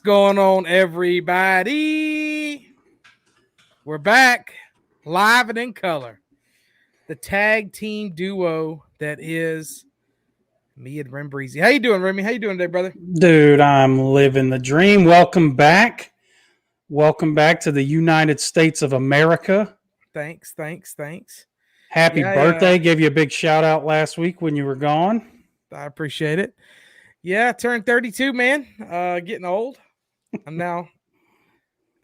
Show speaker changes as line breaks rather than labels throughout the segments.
going on, everybody? We're back live and in color. The tag team duo that is me and Rem Breezy. How you doing, Remy? How you doing today, brother?
Dude, I'm living the dream. Welcome back. Welcome back to the United States of America.
Thanks.
Happy birthday. Gave you a big shout out last week when you were gone.
I appreciate it. Yeah, I turned 32, man. Getting old. I'm now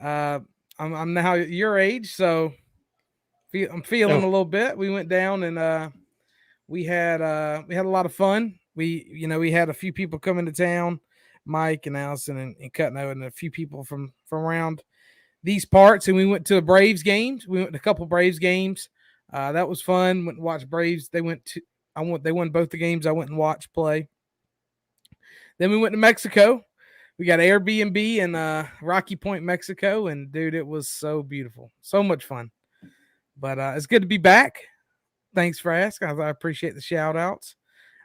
I'm now your age, so I'm feeling a little bit. We went down and we had a lot of fun. We had a few people come into town, Mike and Allison and Cutno, and a few people from around these parts, and we went to the Braves games. We went to a couple Braves games. That was fun. Went and watched Braves. They won both the games I went and watched play. Then we went to Mexico. We got Airbnb in Rocky Point, Mexico, and dude, it was so beautiful. So much fun. But it's good to be back. Thanks for asking. I appreciate the shout outs.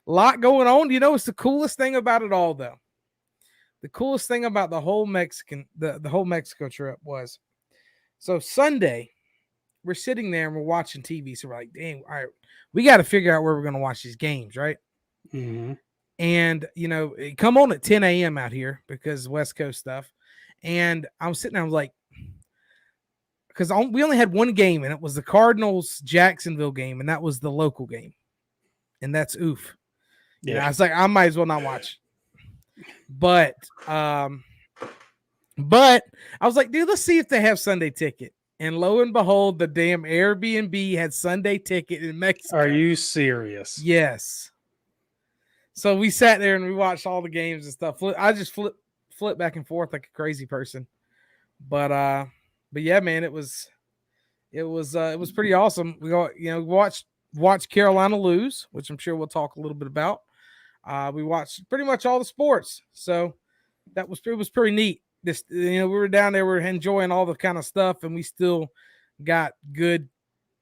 A lot going on. You know, it's the coolest thing about it all, though. The coolest thing about the whole the whole Mexico trip was, so Sunday, we're sitting there and we're watching TV. So we're like, dang, all right, we got to figure out where we're going to watch these games, right?
Mm-hmm.
And, it come on at 10 a.m. out here because West Coast stuff. And I was sitting there, I was like, because we only had one game, and it was the Cardinals-Jacksonville game, and that was the local game. And that's oof. Yeah. I was like, I might as well not watch. But I was like, dude, let's see if they have Sunday ticket. And lo and behold, the damn Airbnb had Sunday ticket in Mexico.
Are you serious?
Yes. So we sat there and we watched all the games and stuff. I just flip back and forth like a crazy person. But yeah, man, it was pretty awesome. We watched Carolina lose, which I'm sure we'll talk a little bit about. We watched pretty much all the sports, so it was pretty neat. We were down there, we were enjoying all the kind of stuff, and we still got good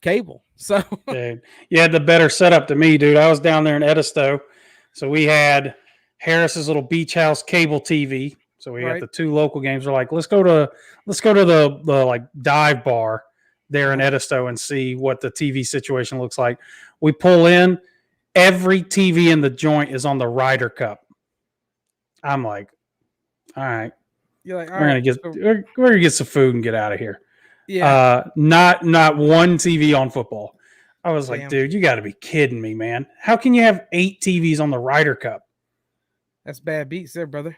cable. So
dude, you had the better setup to me, dude. I was down there in Edisto, so we had Harris's little beach house cable TV. So we got the two local games. We're like, let's go to the like dive bar there in Edisto and see what the TV situation looks like. We pull in, every TV in the joint is on the Ryder Cup. I'm like, all right.
You're like,
we're gonna get some food and get out of here.
Yeah.
Not one TV on football. I was like, dude, you got to be kidding me, man. How can you have 8 TVs on the Ryder Cup?
That's bad beats there, brother.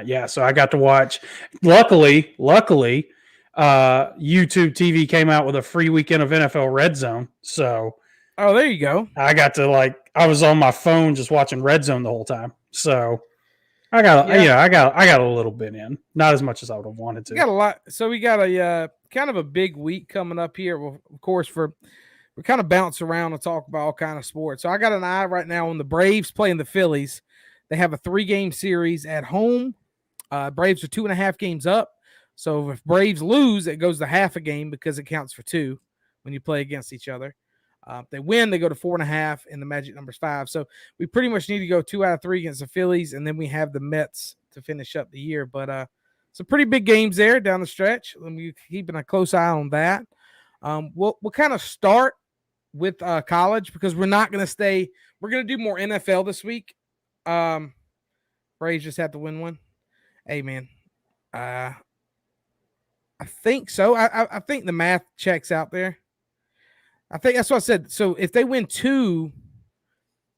Yeah, so I got to watch. Luckily, YouTube TV came out with a free weekend of NFL Red Zone. So,
there you go.
I got to I was on my phone just watching Red Zone the whole time. So, I got a little bit in, not as much as I would have wanted to.
We got a lot. So we got a kind of a big week coming up here. Well, of course, we kind of bounce around and talk about all kind of sports. So I got an eye right now on the Braves playing the Phillies. They have a 3-game series at home. Braves are 2.5 games up. So if Braves lose, it goes to half a game because it counts for 2 when you play against each other. If they win, they go to 4.5, and the magic number's 5. So we pretty much need to go 2 out of 3 against the Phillies, and then we have the Mets to finish up the year. But some pretty big games there down the stretch. We're keeping a close eye on that. We'll kind of start with college because we're not going to stay. We're going to do more NFL this week. Braves just have to win one. Hey, man. I think so. I think the math checks out there. I think that's what I said. So if they win 2,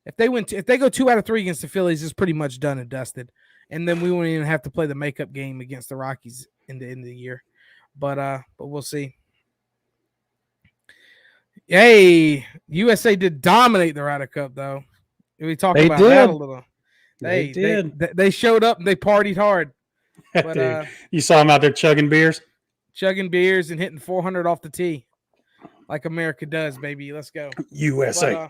if they go 2 out of 3 against the Phillies, it's pretty much done and dusted. And then we won't even have to play the makeup game against the Rockies in the end of the year. But we'll see. Hey, USA did dominate the Ryder Cup, though. We talked about that a little.
They did.
They showed up and they partied hard. But,
dude, you saw them out there chugging beers
and hitting 400 off the tee. Like America does, baby. Let's go.
USA.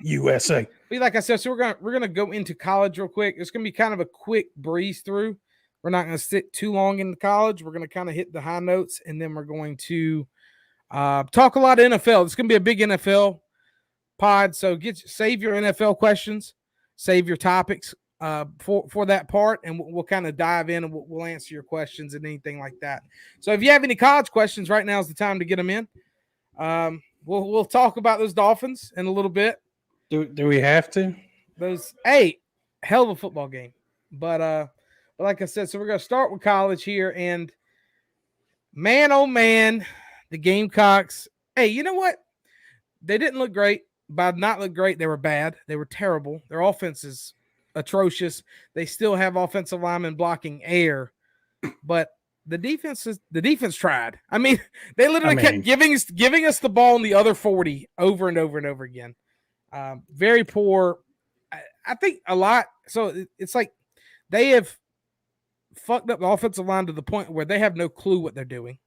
But like I said, so we're gonna go into college real quick. It's gonna be kind of a quick breeze through. We're not gonna sit too long in the college. We're gonna kind of hit the high notes, and then we're going to talk a lot of NFL. It's gonna be a big NFL pod. So save your NFL questions, save your topics. for that part, and we'll kind of dive in and we'll answer your questions and anything like that. So if you have any college questions, right now is the time to get them in. We'll talk about those Dolphins in a little bit.
Do we have to?
Hell of a football game, but like I said, so we're gonna start with college here, and man, oh man, the Gamecocks. Hey, you know what? They didn't look great. By not look great, they were bad. They were terrible. Their offense is atrocious. They still have offensive linemen blocking air, but the defense tried. I mean, they literally kept giving us the ball in the other 40 over and over and over again. Very poor. I think a lot. So it's like they have fucked up the offensive line to the point where they have no clue what they're doing.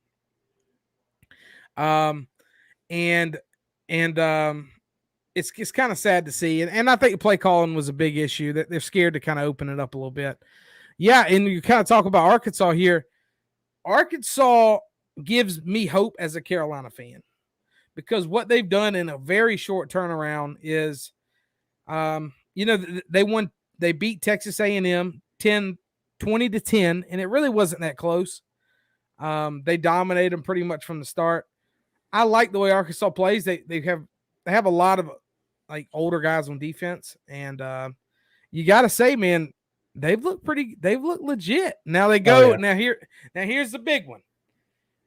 It's kind of sad to see, and I think play calling was a big issue. That they're scared to kind of open it up a little bit. Yeah, and you kind of talk about Arkansas here. Arkansas gives me hope as a Carolina fan because what they've done in a very short turnaround is, they beat Texas A&M 20-10, and it really wasn't that close. They dominated them pretty much from the start. I like the way Arkansas plays. They have a lot of like older guys on defense, and you got to say, man, they've looked legit. Now they go. Oh, yeah. Now here's the big one.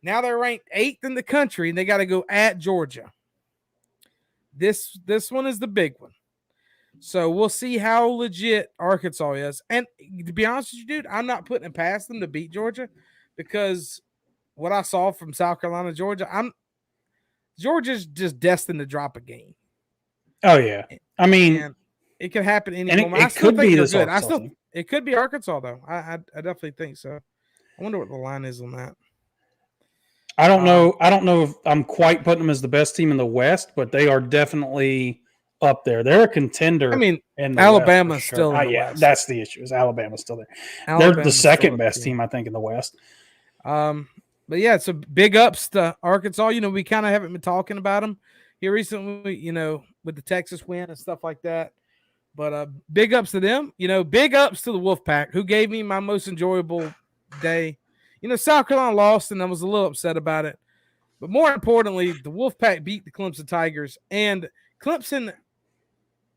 Now they're ranked 8th in the country, and they got to go at Georgia. This one is the big one. So we'll see how legit Arkansas is. And to be honest with you, dude, I'm not putting it past them to beat Georgia because what I saw from South Carolina, Georgia's just destined to drop a game.
Oh yeah, I mean,
and it could happen any
moment. It could be this.
It could be Arkansas though. I definitely think so. I wonder what the line is on that.
I don't know. I don't know if I'm quite putting them as the best team in the West, but they are definitely up there. They're a contender.
I mean, Alabama's still in the West.
That's the issue. Is Alabama's still there? They're the second best team, I think, in the West.
But yeah, so big ups to Arkansas. We kind of haven't been talking about them here recently, with the Texas win and stuff like that. But big ups to them. Big ups to the Wolfpack, who gave me my most enjoyable day. South Carolina lost, and I was a little upset about it. But more importantly, the Wolfpack beat the Clemson Tigers. And Clemson,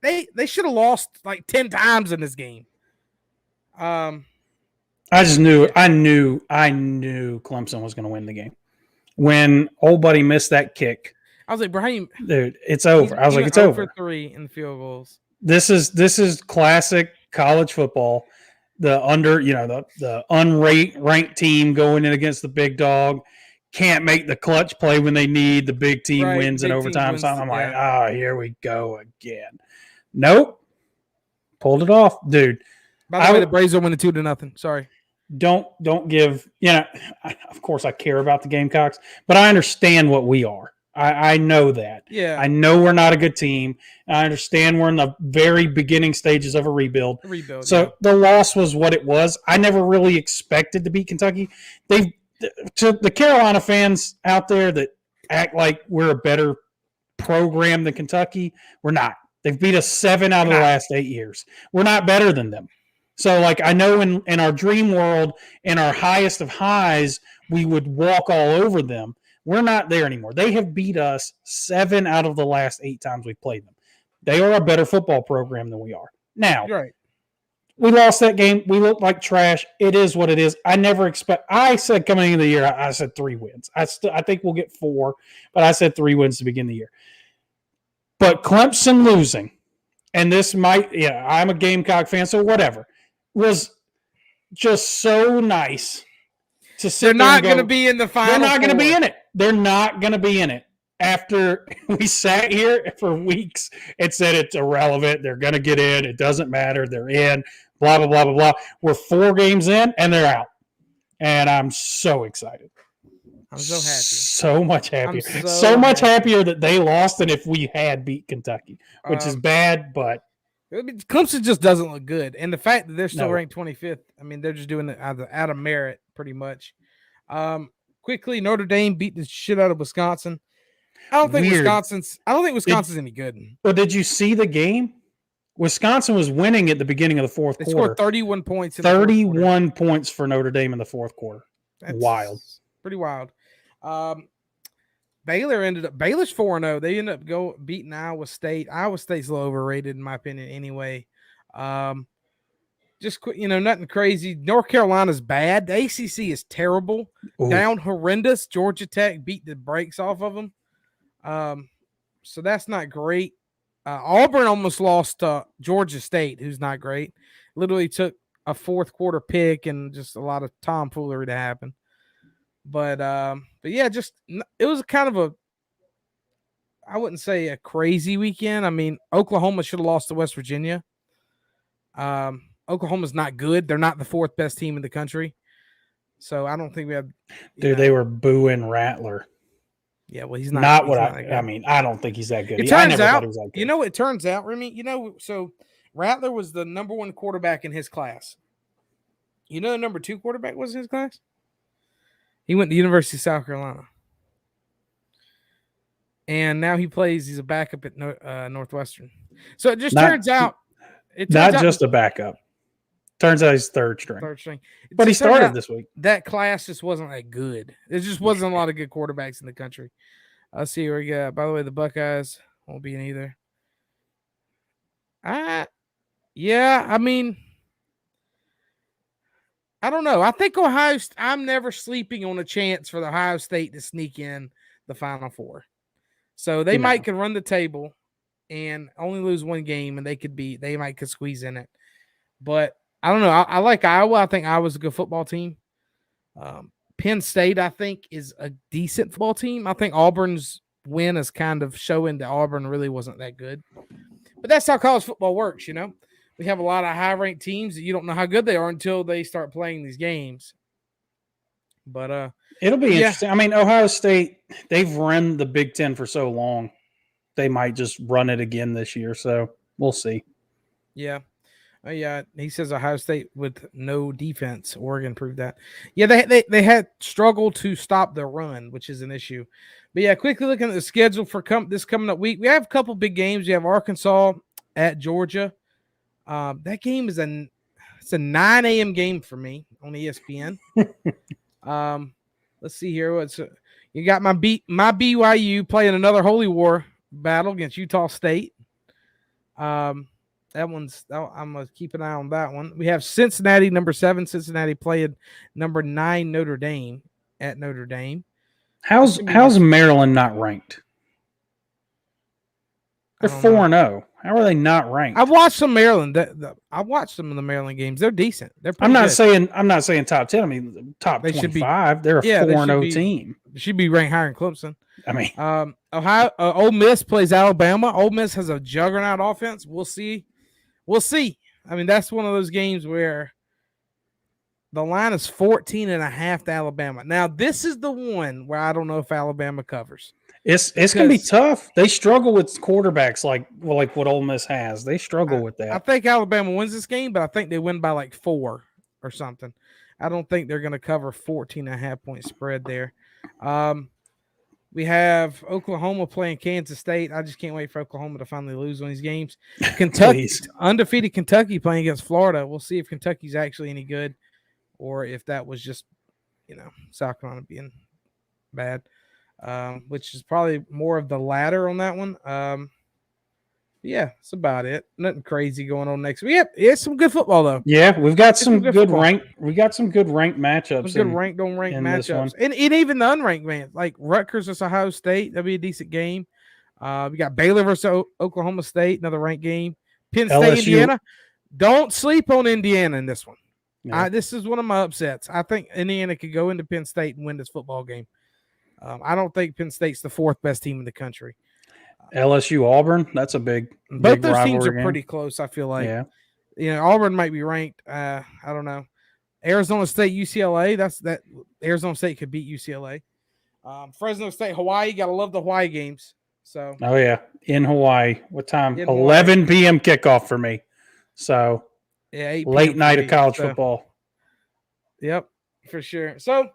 they should have lost like 10 times in this game.
I knew Clemson was going to win the game. When old buddy missed that kick,
I was like, Brahim,
dude, it's over. I was like, it's over.
3 in field goals.
This is classic college football. The unranked team going in against the big dog can't make the clutch play when they need. The big team wins in overtime. So I'm like, here we go again. Nope, pulled it off, dude.
By the way, the Braves are winning 2-0. Sorry.
Don't give. Of course, I care about the Gamecocks, but I understand what we are. I know that.
Yeah.
I know we're not a good team. I understand we're in the very beginning stages of a rebuild. So the loss was what it was. I never really expected to beat Kentucky. To the Carolina fans out there that act like we're a better program than Kentucky, we're not. They've beat us 7 out of the last 8 years. We're not better than them. So, I know in our dream world, in our highest of highs, we would walk all over them. We're not there anymore. They have beat us 7 out of the last 8 times we've played them. They are a better football program than we are. Now, we lost that game. We looked like trash. It is what it is. I said coming into the year, I said 3 wins. I think we'll get 4, but I said 3 wins to begin the year. But Clemson losing, and this I'm a Gamecock fan, so whatever, was just so nice to sit.
They're not going to be in the final.
They're not going to be in it. They're not going to be in it. After we sat here for weeks and said it's irrelevant, they're going to get in. It doesn't matter. They're in. Blah, blah, blah, blah, blah. We're 4 games in, and they're out. And I'm so excited.
I'm so happy.
So much happier. So much happier that they lost than if we had beat Kentucky, which is bad, but
Clemson just doesn't look good. And the fact that they're still ranked 25th, I mean, they're just doing it out of merit, pretty much. Quickly, Notre Dame beat the shit out of Wisconsin. I don't think Wisconsin's any good.
But did you see the game? Wisconsin was winning at the beginning of the fourth
They
quarter.
scored 31 points.
31 points for Notre Dame in the fourth quarter.
That's
wild.
Pretty wild. Baylor's 4-0. They ended up beating Iowa State. Iowa State's a little overrated in my opinion anyway. Just nothing crazy. North Carolina's bad. The ACC is terrible.
Ooh.
Down horrendous. Georgia Tech beat the brakes off of them. So that's not great. Auburn almost lost to Georgia State, who's not great. Literally took a fourth quarter pick and just a lot of tomfoolery to happen. But yeah, it was kind of I wouldn't say a crazy weekend. I mean, Oklahoma should have lost to West Virginia. Oklahoma's not good. They're not the fourth best team in the country. So I don't think we have.
Dude, they were booing Rattler.
Yeah, well, he's not.
I mean, I don't think he's that good.
It turns out, it turns out, Remy, so Rattler was the number one quarterback in his class. You know, the number two quarterback was in his class? He went to the University of South Carolina. And now he's a backup at Northwestern. So it just turns out.
Not just a backup. Turns out he's third string. But he started this week.
That class just wasn't that good. There just wasn't a lot of good quarterbacks in the country. Let's see where we got. By the way, the Buckeyes won't be in either. Yeah, I mean, I don't know. I think I'm never sleeping on a chance for the Ohio State to sneak in the Final Four. So they could run the table and only lose one game, and they might could squeeze in it. But I don't know. I like Iowa. I think Iowa's a good football team. Penn State, I think, is a decent football team. I think Auburn's win is kind of showing that Auburn really wasn't that good. But that's how college football works, We have a lot of high-ranked teams that you don't know how good they are until they start playing these games. But
it'll be interesting. I mean, Ohio State, they've run the Big Ten for so long. They might just run it again this year, so we'll see.
Yeah. Yeah, he says Ohio State with no defense. Oregon proved that. Yeah, they had struggled to stop their run, which is an issue. But yeah, quickly looking at the schedule for this coming up week, we have a couple big games. We have Arkansas at Georgia. That game is it's a 9 a.m. game for me on ESPN. Let's see here. You got my BYU playing another Holy War battle against Utah State. I'm gonna keep an eye on that one. We have Cincinnati, number 7. Cincinnati playing number 9 Notre Dame at Notre Dame.
How's Maryland not ranked? They're 4-0. How are they not ranked?
I've watched some Maryland. I watched some of the Maryland games. They're decent. They're
I'm not saying top 10. I mean top 25. They're a 4-0 team.
They should be ranked higher than Clemson.
I mean,
Ole Miss plays Alabama. Ole Miss has a juggernaut offense. We'll see. I mean, that's one of those games where the line is 14.5 to Alabama. Now, this is the one where I don't know if Alabama covers.
It's going to be tough. They struggle with quarterbacks like what Ole Miss has. They struggle with that.
I think Alabama wins this game, but I think they win by like 4 or something. I don't think they're going to cover 14.5 point spread there. We have Oklahoma playing Kansas State. I just can't wait for Oklahoma to finally lose one of these games. Kentucky, undefeated Kentucky playing against Florida. We'll see if Kentucky's actually any good or if that was just, South Carolina being bad, which is probably more of the latter on that one. Yeah, that's about it. Nothing crazy going on next week. It's some good football though.
Yeah, we've got some good ranked. We got some good ranked matchups.
Some good ranked on ranked matchups, and even the unranked man like Rutgers versus Ohio State. That'd be a decent game. We got Baylor versus Oklahoma State, another ranked game. Penn State, LSU. Indiana. Don't sleep on Indiana in this one. Yeah. This is one of my upsets. I think Indiana could go into Penn State and win this football game. I don't think Penn State's the 4th best team in the country.
LSU Auburn, that's a big
both those teams are
game.
Pretty close. I feel like Auburn might be ranked. I don't know. Arizona State UCLA. Arizona State could beat UCLA. Fresno State Hawaii. Gotta love the Hawaii games. So
in Hawaii. What time? 11 p.m. kickoff for me. So
8
late night of college football.
Yep, for sure. So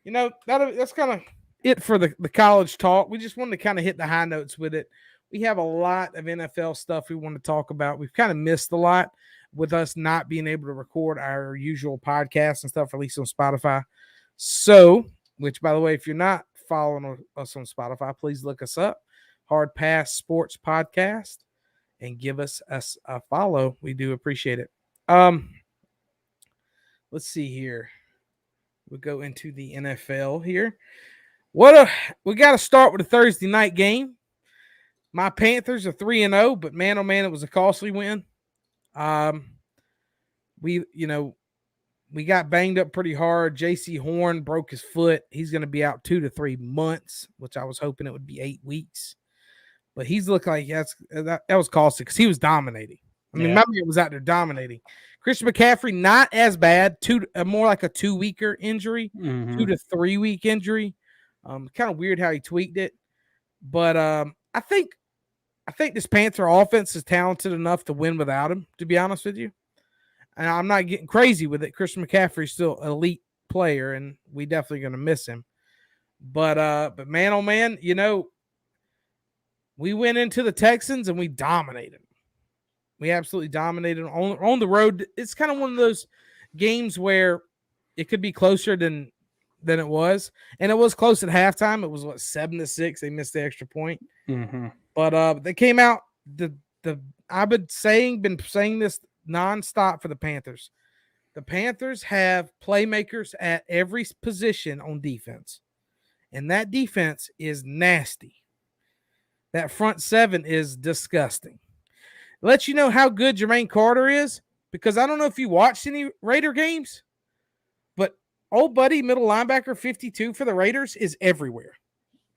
that's kind of it for the college talk. We just wanted to kind of hit the high notes with it. we have a lot of NFL stuff we want to talk about. We've kind of missed a lot with us not being able to record our usual podcasts and stuff, at least on Spotify. So, which by the way, if you're not following us on Spotify, please look us up, Hard Pass Sports Podcast, and give us a follow. We do appreciate it. Let's see here. We'll go into the NFL here. We got to start with a Thursday night game. My Panthers are 3-0, but man, oh man, it was a costly win. We got banged up pretty hard. J.C. Horn broke his foot. He's going to be out 2 to 3 months, which I was hoping it would be 8 weeks. But he's looking like that was costly because he was dominating. I mean, my man was out there dominating. Christian McCaffrey, not as bad. More like a 2-weeker injury, 2 to 3 week injury. Kind of weird how he tweaked it. But I think this Panther offense is talented enough to win without him, to be honest with you. And I'm not getting crazy with it. Christian McCaffrey's still an elite player, and we definitely going to miss him. But man, oh man, we went into the Texans and we dominated. We absolutely dominated on the road. It's kind of one of those games where it could be closer than it was, and it was close at halftime. It was 7-6. They missed the extra point, but they came out. I've been saying this nonstop for the Panthers. The Panthers have playmakers at every position on defense, and that defense is nasty. That front seven is disgusting. Let you know how good Jermaine Carter is, because I don't know if you watched any Raider games, but old buddy, middle linebacker 52 for the Raiders is everywhere.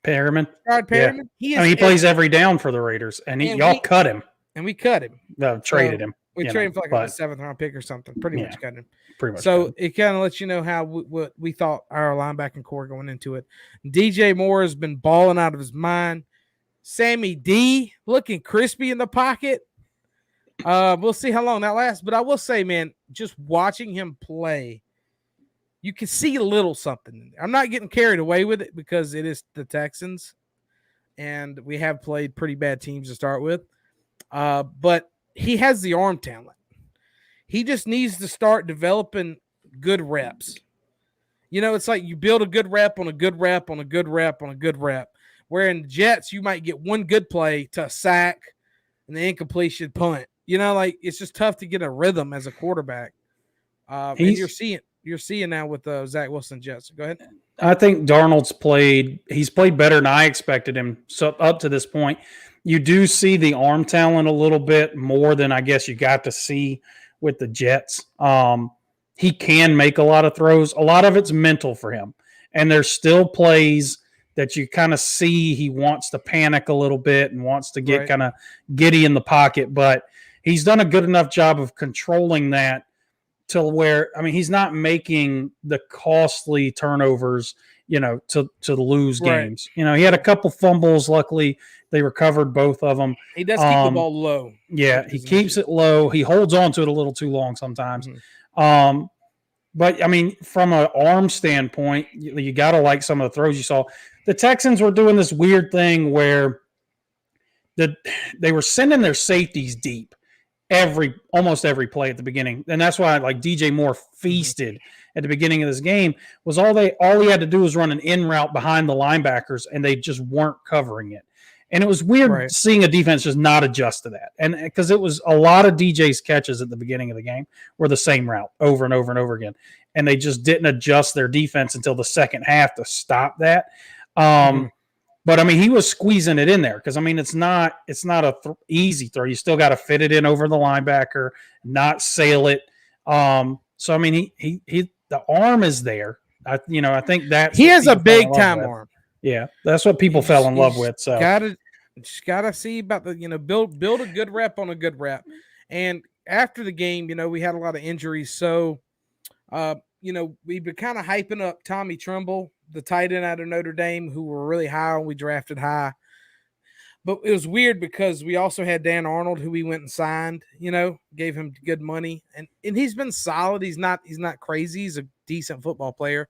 Perriman.
Perriman.
Yeah. He plays every down for the Raiders, and y'all cut him.
And we cut him.
Traded him.
We traded him for like a 7th-round pick or something. Pretty much cut him.
Pretty much.
So it kind of lets you know how what we thought our linebacking core going into it. DJ Moore has been balling out of his mind. Sammy D looking crispy in the pocket. We'll see how long that lasts. But I will say, man, just watching him play, you can see a little something. I'm not getting carried away with it because it is the Texans, and we have played pretty bad teams to start with. But he has the arm talent. He just needs to start developing good reps. It's like you build a good rep on a good rep on a good rep on a good rep. Where in the Jets, you might get one good play to a sack and the incompletion punt. It's just tough to get a rhythm as a quarterback. And you're seeing now with the Zach Wilson Jets. Go ahead.
I think he's played better than I expected him. So up to this point, you do see the arm talent a little bit more than I guess you got to see with the Jets. He can make a lot of throws. A lot of it's mental for him. And there's still plays that you kind of see he wants to panic a little bit and wants to get kind of giddy in the pocket. But he's done a good enough job of controlling that to where, he's not making the costly turnovers, to lose games. He had a couple fumbles. Luckily, they recovered both of them.
He does keep the ball low.
Yeah, he keeps it low. He holds on to it a little too long sometimes. Mm-hmm. But, from an arm standpoint, you got to like some of the throws you saw. The Texans were doing this weird thing where they wwere sending their safeties deep almost every play at the beginning. And that's why DJ Moore feasted at the beginning of this game. Was all he had to do was run an in route behind the linebackers, and they just weren't covering it. And it was weird seeing a defense just not adjust to that. And because it was a lot of DJ's catches at the beginning of the game were the same route over and over and over again. And they just didn't adjust their defense until the second half to stop that. But he was squeezing it in there because it's not a easy throw. You still got to fit it in over the linebacker, not sail it. So he the arm is there. I think that
he has a big time arm.
Yeah, that's what people fell in love with. So
gotta see about the build a good rep on a good rep. And after the game, we had a lot of injuries, so we've been kind of hyping up Tommy Tremble, the tight end out of Notre Dame, who were really high on. We drafted high. But it was weird because we also had Dan Arnold, who we went and signed, gave him good money. And he's been solid. He's not crazy. He's a decent football player.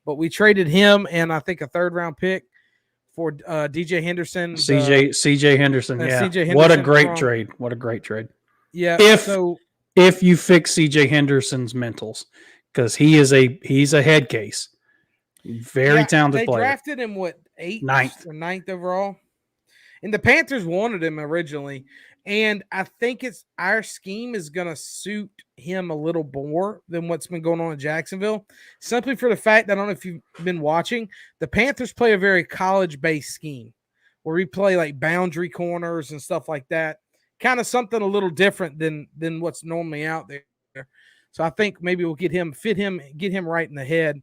But we traded him and I think a 3rd-round pick for DJ Henderson.
CJ Henderson. Yeah.
CJ Henderson.
What a great trade. What a great trade.
Yeah.
If you fix CJ Henderson's mentals, because he's a head case. Very talented player.
They drafted him, ninth overall. And the Panthers wanted him originally. And I think our scheme is going to suit him a little more than what's been going on in Jacksonville. Simply for the fact that, I don't know if you've been watching, the Panthers play a very college-based scheme where we play like boundary corners and stuff like that. Kind of something a little different than what's normally out there. So I think maybe we'll get him right in the head.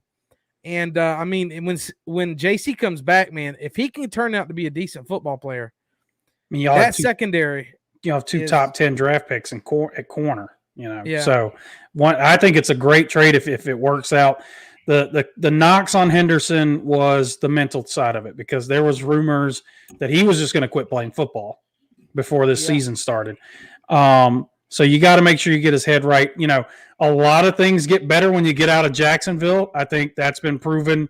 And I mean, when JC comes back, man, if he can turn out to be a decent football player, secondary.
You have two top 10 draft picks at corner, So I think it's a great trade if it works out. The knocks on Henderson was the mental side of it, because there was rumors that he was just going to quit playing football before this season started. So you got to make sure you get his head right. A lot of things get better when you get out of Jacksonville. I think that's been proven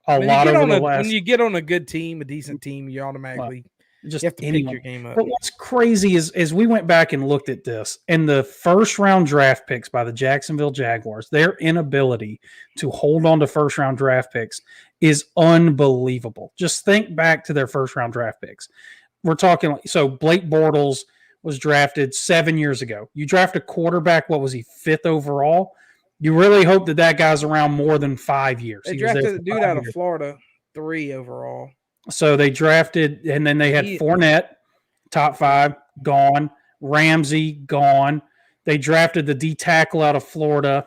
when
you get on a good team, a decent team, you automatically you have to pick your game up.
But what's crazy is we went back and looked at this, and the first round draft picks by the Jacksonville Jaguars, their inability to hold on to first round draft picks is unbelievable. Just think back to their first round draft picks. We're talking, so Blake Bortles was drafted 7 years ago. You draft a quarterback, what was he, 5th overall? You really hope that guy's around more than 5 years.
They drafted a dude out of Florida, 3 overall.
So they drafted, and then they had Fournette, top 5, gone. Ramsey, gone. They drafted the D tackle out of Florida.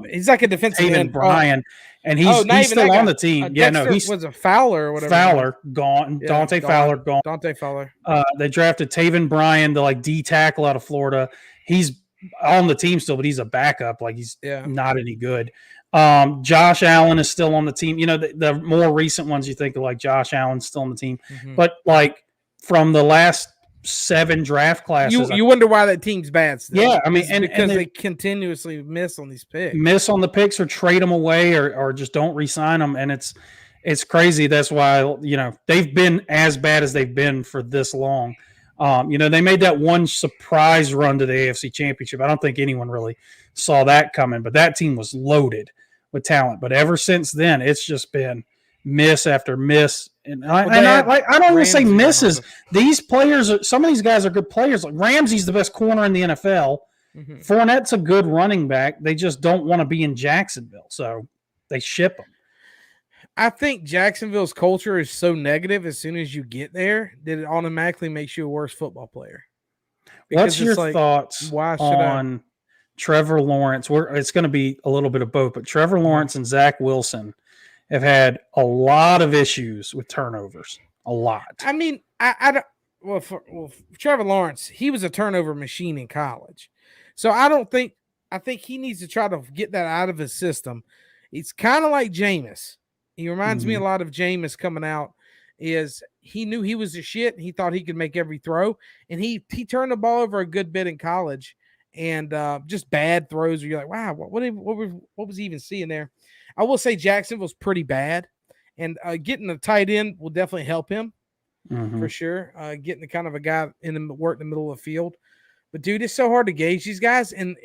He's like a defensive end.
Bryan, and he's still on the team.
Was a Fowler or whatever.
Fowler, gone. Yeah, Dante Fowler, gone.
Dante Fowler.
They drafted Taven Bryan, the D tackle out of Florida. He's on the team still, but he's a backup. He's not any good. Josh Allen is still on the team. The more recent ones you think of, Josh Allen's still on the team. Mm-hmm. But from the last 7 draft classes,
you wonder why that team's bad still.
Yeah, I mean,
because they continuously miss on these picks.
Miss on the picks, or trade them away, or just don't re-sign them, and it's crazy. That's why they've been as bad as they've been for this long. They made that one surprise run to the AFC Championship. I don't think anyone really saw that coming, but that team was loaded with talent. But ever since then, it's just been miss after miss. And I don't even say misses. These players, some of these guys are good players. Ramsey's the best corner in the NFL. Mm-hmm. Fournette's a good running back. They just don't want to be in Jacksonville, so they ship them.
I think Jacksonville's culture is so negative as soon as you get there that it automatically makes you a worse football player.
What's your thoughts on Trevor Lawrence? It's going to be a little bit of both, but Trevor Lawrence and Zach Wilson have had a lot of issues with turnovers. A lot.
I mean, for Trevor Lawrence, he was a turnover machine in college. So I think he needs to try to get that out of his system. It's kind of like Jameis. He reminds me a lot of Jameis coming out. Is he knew he was the shit. And he thought he could make every throw, and he turned the ball over a good bit in college, and just bad throws where you're like, wow, what was he even seeing there? I will say Jacksonville's pretty bad, and getting a tight end will definitely help him for sure. Getting the kind of a guy in the middle of the field, but dude, it's so hard to gauge these guys. And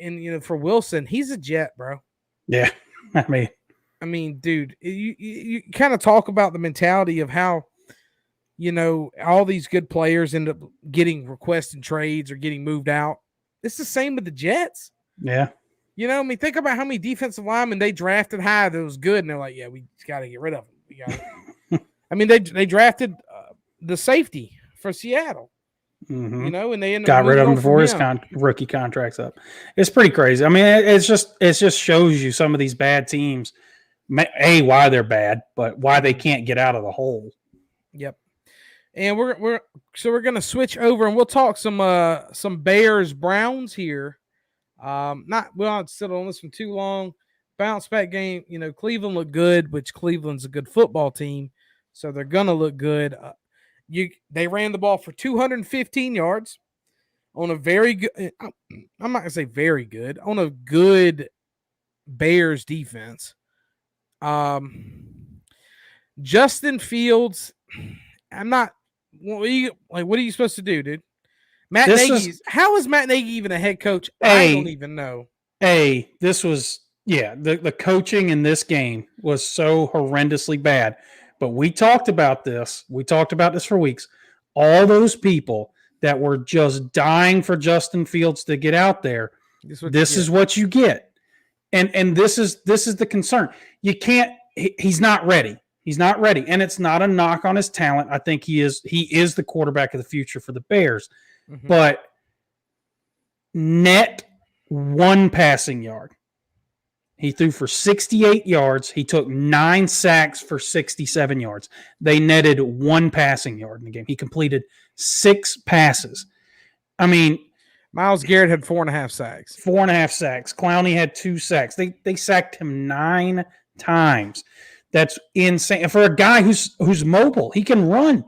for Wilson, he's a jet, bro.
Yeah,
I mean, dude, you kind of talk about the mentality of how, all these good players end up getting requested trades or getting moved out. It's the same with the Jets.
Yeah.
Think about how many defensive linemen they drafted high that was good, and they're like, yeah, we just got to get rid of them. I mean, they drafted the safety for Seattle.
Mm-hmm.
And they ended
got rid of him before his rookie contract's up. It's pretty crazy. I mean, it just shows you some of these bad teams. Why they're bad, but why they can't get out of the hole.
Yep. And we're going to switch over, and we'll talk some Bears Browns here. We don't sit on this one too long. Bounce back game. Cleveland looked good, which Cleveland's a good football team, so they're going to look good. They ran the ball for 215 yards on a very good. I'm not going to say very good, on a good Bears defense. Justin Fields, I'm not. What are you supposed to do, dude? How is Matt Nagy even a head coach? I don't even know.
The coaching in this game was so horrendously bad. But we talked about this. We talked about this for weeks. All those people that were just dying for Justin Fields to get out there. This is what you get. And this is the concern. You can't. He's not ready. He's not ready, and it's not a knock on his talent. I think he is the quarterback of the future for the Bears. Mm-hmm. But net 1 passing yard. He threw for 68 yards. He took 9 sacks for 67 yards. They netted 1 passing yard in the game. He completed 6 passes. I mean,
Myles Garrett had 4.5 sacks.
4.5 sacks. Clowney had 2 sacks. They sacked him 9 times. That's insane. And for a guy who's mobile, he can run.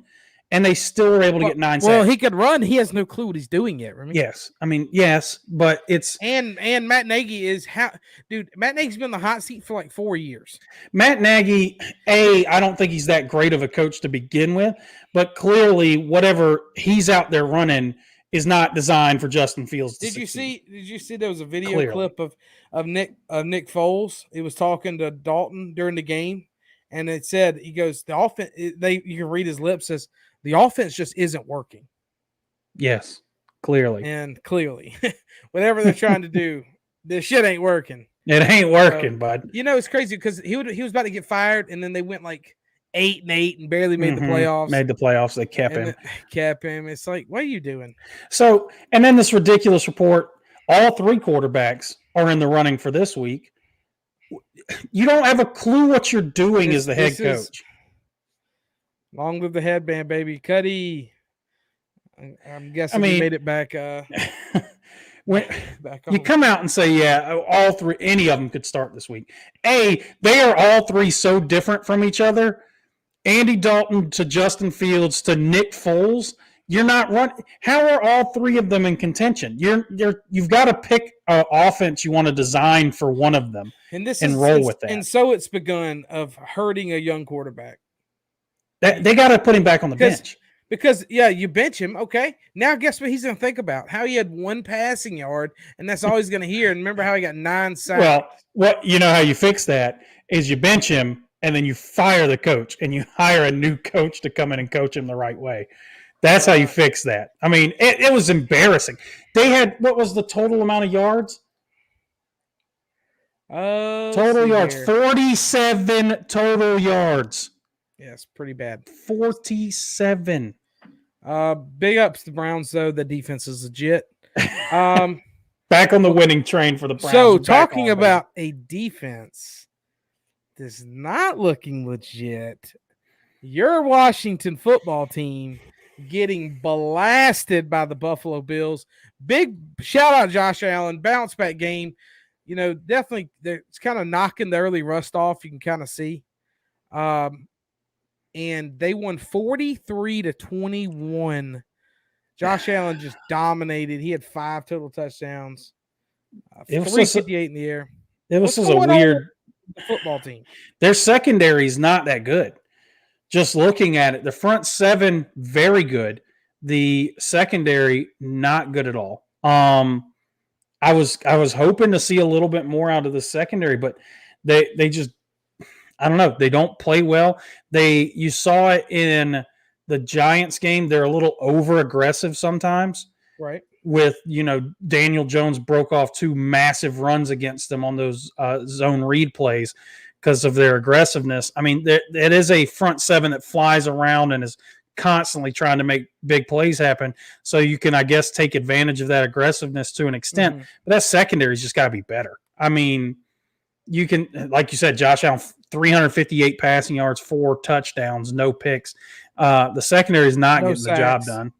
And they still were able to get 9 sacks.
Well, he could run. He has no clue what he's doing yet. Remember?
Yes. I mean, yes, but it's
and Matt Nagy is Matt Nagy's been in the hot seat for like 4 years.
Matt Nagy, I don't think he's that great of a coach to begin with, but clearly whatever he's out there running is not designed for Justin Fields to succeed.
Did you see there was a video clip of Nick Foles? He was talking to Dalton during the game, and it said, he goes, the offense, you can read his lips, says the offense just isn't working.
Yes, clearly.
And clearly, whatever they're trying to do, this shit ain't working.
It ain't working, bud.
You know, it's crazy because he was about to get fired, and then they went like 8-8 and barely made the playoffs.
Made the playoffs. They kept him.
It's like, what are you doing?
So, and then this ridiculous report, all 3 quarterbacks are in the running for this week. You don't have a clue what you're doing as the head coach.
Long live the headband, baby. Cuddy. I'm guessing he made it back.
When you come out and say, all 3, any of them could start this week. They are all 3 so different from each other. Andy Dalton to Justin Fields to Nick Foles. You're not running. How are all 3 of them in contention? You've got to pick an offense you want to design for one of them and roll with that.
And so it's begun of hurting a young quarterback.
They got to put him back on the bench.
Because, you bench him, okay. Now guess what he's going to think about? How he had 1 passing yard, and that's all he's going to hear. And remember how he got 9 sacks?
Well, you know how you fix that is you bench him, and then you fire the coach, and you hire a new coach to come in and coach him the right way. That's how you fix that. I mean, it was embarrassing. They had, what was the total amount of yards? Total yards, 47 total yards.
Yeah, it's pretty bad.
47.
Big ups to the Browns, though. The defense is legit.
Back on the winning train for the Browns.
So, talking about a defense that's not looking legit, your Washington football team getting blasted by the Buffalo Bills. Big shout out Josh Allen, bounce back game. You know, definitely it's kind of knocking the early rust off. You can kind of see. And they won 43-21. Josh Allen just dominated. He had 5 total touchdowns. 358 in the air.
It was just a weird
football team.
Their secondary is not that good. Just looking at it, the front 7 very good. The secondary not good at all. I was hoping to see a little bit more out of the secondary, but they just, I don't know. They don't play well. You saw it in the Giants game. They're a little over aggressive sometimes.
Right.
With, Daniel Jones broke off 2 massive runs against them on those zone read plays because of their aggressiveness. I mean, it is a front 7 that flies around and is constantly trying to make big plays happen. So you can, I guess, take advantage of that aggressiveness to an extent. Mm-hmm. But that secondary's just got to be better. I mean, you can, like you said, Josh Allen, 358 passing yards, 4 touchdowns, no picks. The secondary is not getting the job done.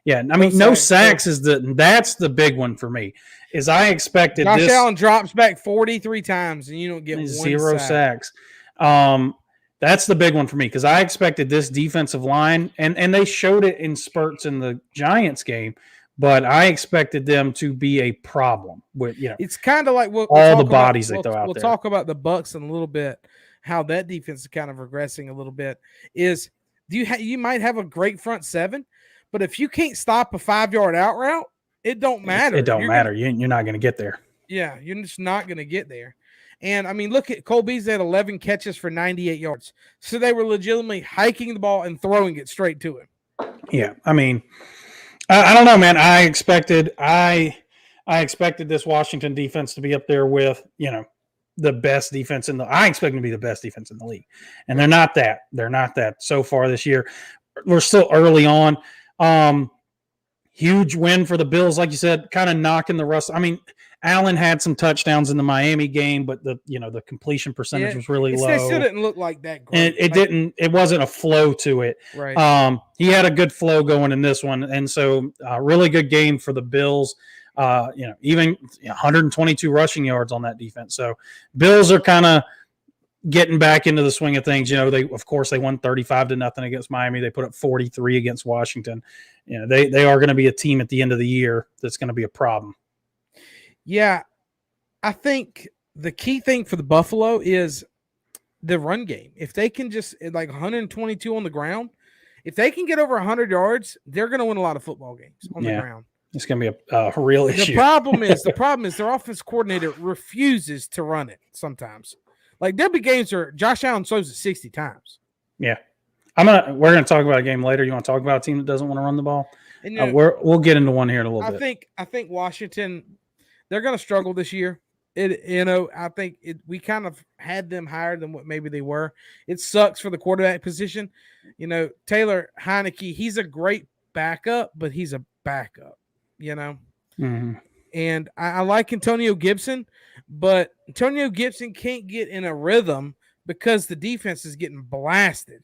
Yeah, I mean, no sacks that's the big one for me. Is I expected
Josh Allen drops back 43 times and you don't get
0 sacks. That's the big one for me because I expected this defensive line, and they showed it in spurts in the Giants game, but I expected them to be a problem with,
it's kind of like
all the bodies they throw out there.
We'll talk about the Bucs in a little bit, how that defense is kind of regressing a little bit. Is You might have a great front seven, but if you can't stop a 5-yard out route, it don't matter.
It don't matter. You're not going to get there.
Yeah, you're just not going to get there. And I mean, look at Cole Beasley had 11 catches for 98 yards. So they were legitimately hiking the ball and throwing it straight to him.
Yeah, I mean, I don't know, man. I expected this Washington defense to be up there with, the best defense I expect them to be the best defense in the league. And they're not that. They're not that so far this year. We're still early on. Huge win for the Bills, like you said, kind of knocking the rust. I mean, Allen had some touchdowns in the Miami game, but the completion percentage was really low.
It still didn't look like that great.
And it wasn't a flow to it.
Right.
He had a good flow going in this one. And so really good game for the Bills. Even 122 rushing yards on that defense. So Bills are kind of getting back into the swing of things. They won 35-0 against Miami. They put up 43 against Washington. They are going to be a team at the end of the year that's going to be a problem.
Yeah, I think the key thing for the Buffalo is the run game. If they can just 122 on the ground, if they can get over 100 yards, they're going to win a lot of football games on the ground.
It's going to be a real issue.
The problem is their offense coordinator refuses to run it sometimes. Like there'll be games where Josh Allen throws it 60 times.
Yeah. We're gonna talk about a game later. You want to talk about a team that doesn't want to run the ball? And we'll get into one here in a little bit.
I think Washington, they're gonna struggle this year. I think we kind of had them higher than what maybe they were. It sucks for the quarterback position. Taylor Heineke, he's a great backup, but he's a backup.
Mm-hmm.
And I like Antonio Gibson, but Antonio Gibson can't get in a rhythm because the defense is getting blasted.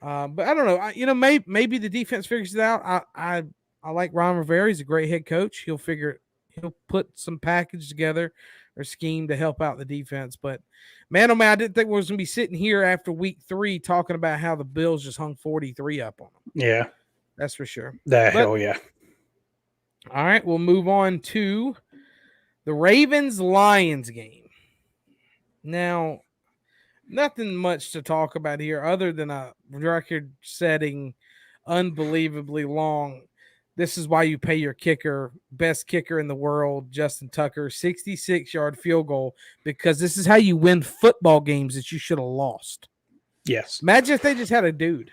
But I don't know. Maybe the defense figures it out. I like Ron Rivera. He's a great head coach. He'll put some package together or scheme to help out the defense. But man, oh man, I didn't think we was going to be sitting here after week 3 talking about how the Bills just hung 43 up on them.
Yeah,
that's for sure.
Hell yeah.
All right, we'll move on to the Ravens-Lions game. Now, nothing much to talk about here other than a record-setting, unbelievably long. This is why you pay your kicker, best kicker in the world, Justin Tucker, 66-yard field goal, because this is how you win football games that you should have lost.
Yes.
Imagine if they just had a dude.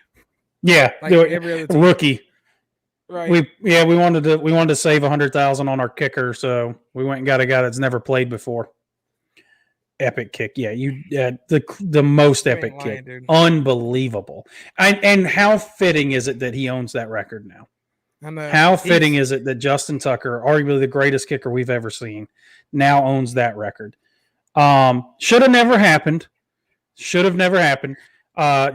Yeah,
like every other team.
Rookie.
Right.
We wanted to save $100,000 on our kicker, so we went and got a guy that's never played before. Epic kick, the most epic kick, dude. Unbelievable. And how fitting is it that he owns that record now? How fitting is it that Justin Tucker, arguably the greatest kicker we've ever seen, now owns that record? Should have never happened.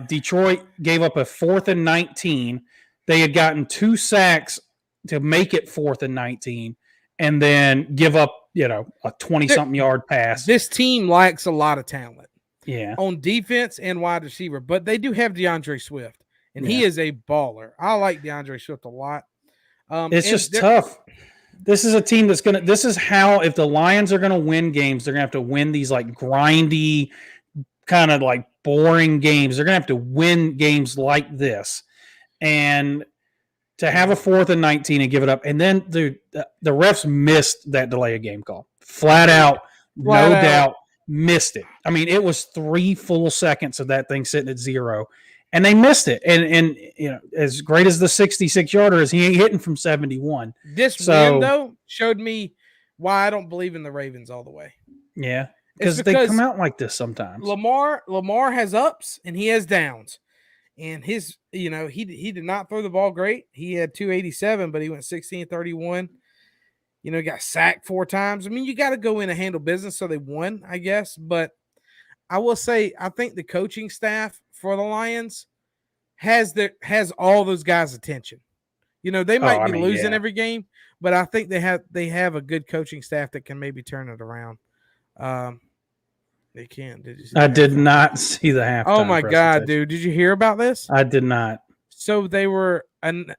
Detroit gave up a 4th and 19. They had gotten 2 sacks to make it 4th and 19 and then give up, a 20-something yard pass.
This team lacks a lot of talent.
Yeah.
On defense and wide receiver, but they do have DeAndre Swift, and he is a baller. I like DeAndre Swift a lot.
It's just tough. This is a team this is how, if the Lions are going to win games, they're going to have to win these like grindy, kind of like boring games. They're going to have to win games like this. And to have a 4th and 19 and give it up. And then the refs missed that delay of game call. Flat out, no doubt, missed it. I mean, it was 3 full seconds of that thing sitting at 0. And they missed it. And as great as the 66-yarder is, he ain't hitting from 71.
This win, though, showed me why I don't believe in the Ravens all the way.
Yeah, because they come out like this sometimes.
Lamar has ups and he has downs. And his, he did not throw the ball great. He had 287, but he went 16-31. Got sacked 4 times. I mean, you got to go in and handle business, so they won, I guess. But I will say, I think the coaching staff for the Lions has all those guys' attention. They might be losing every game, but I think they have a good coaching staff that can maybe turn it around. They can.
I did not see the halftime.
Oh my God, dude! Did you hear about this?
I did not.
So they were, the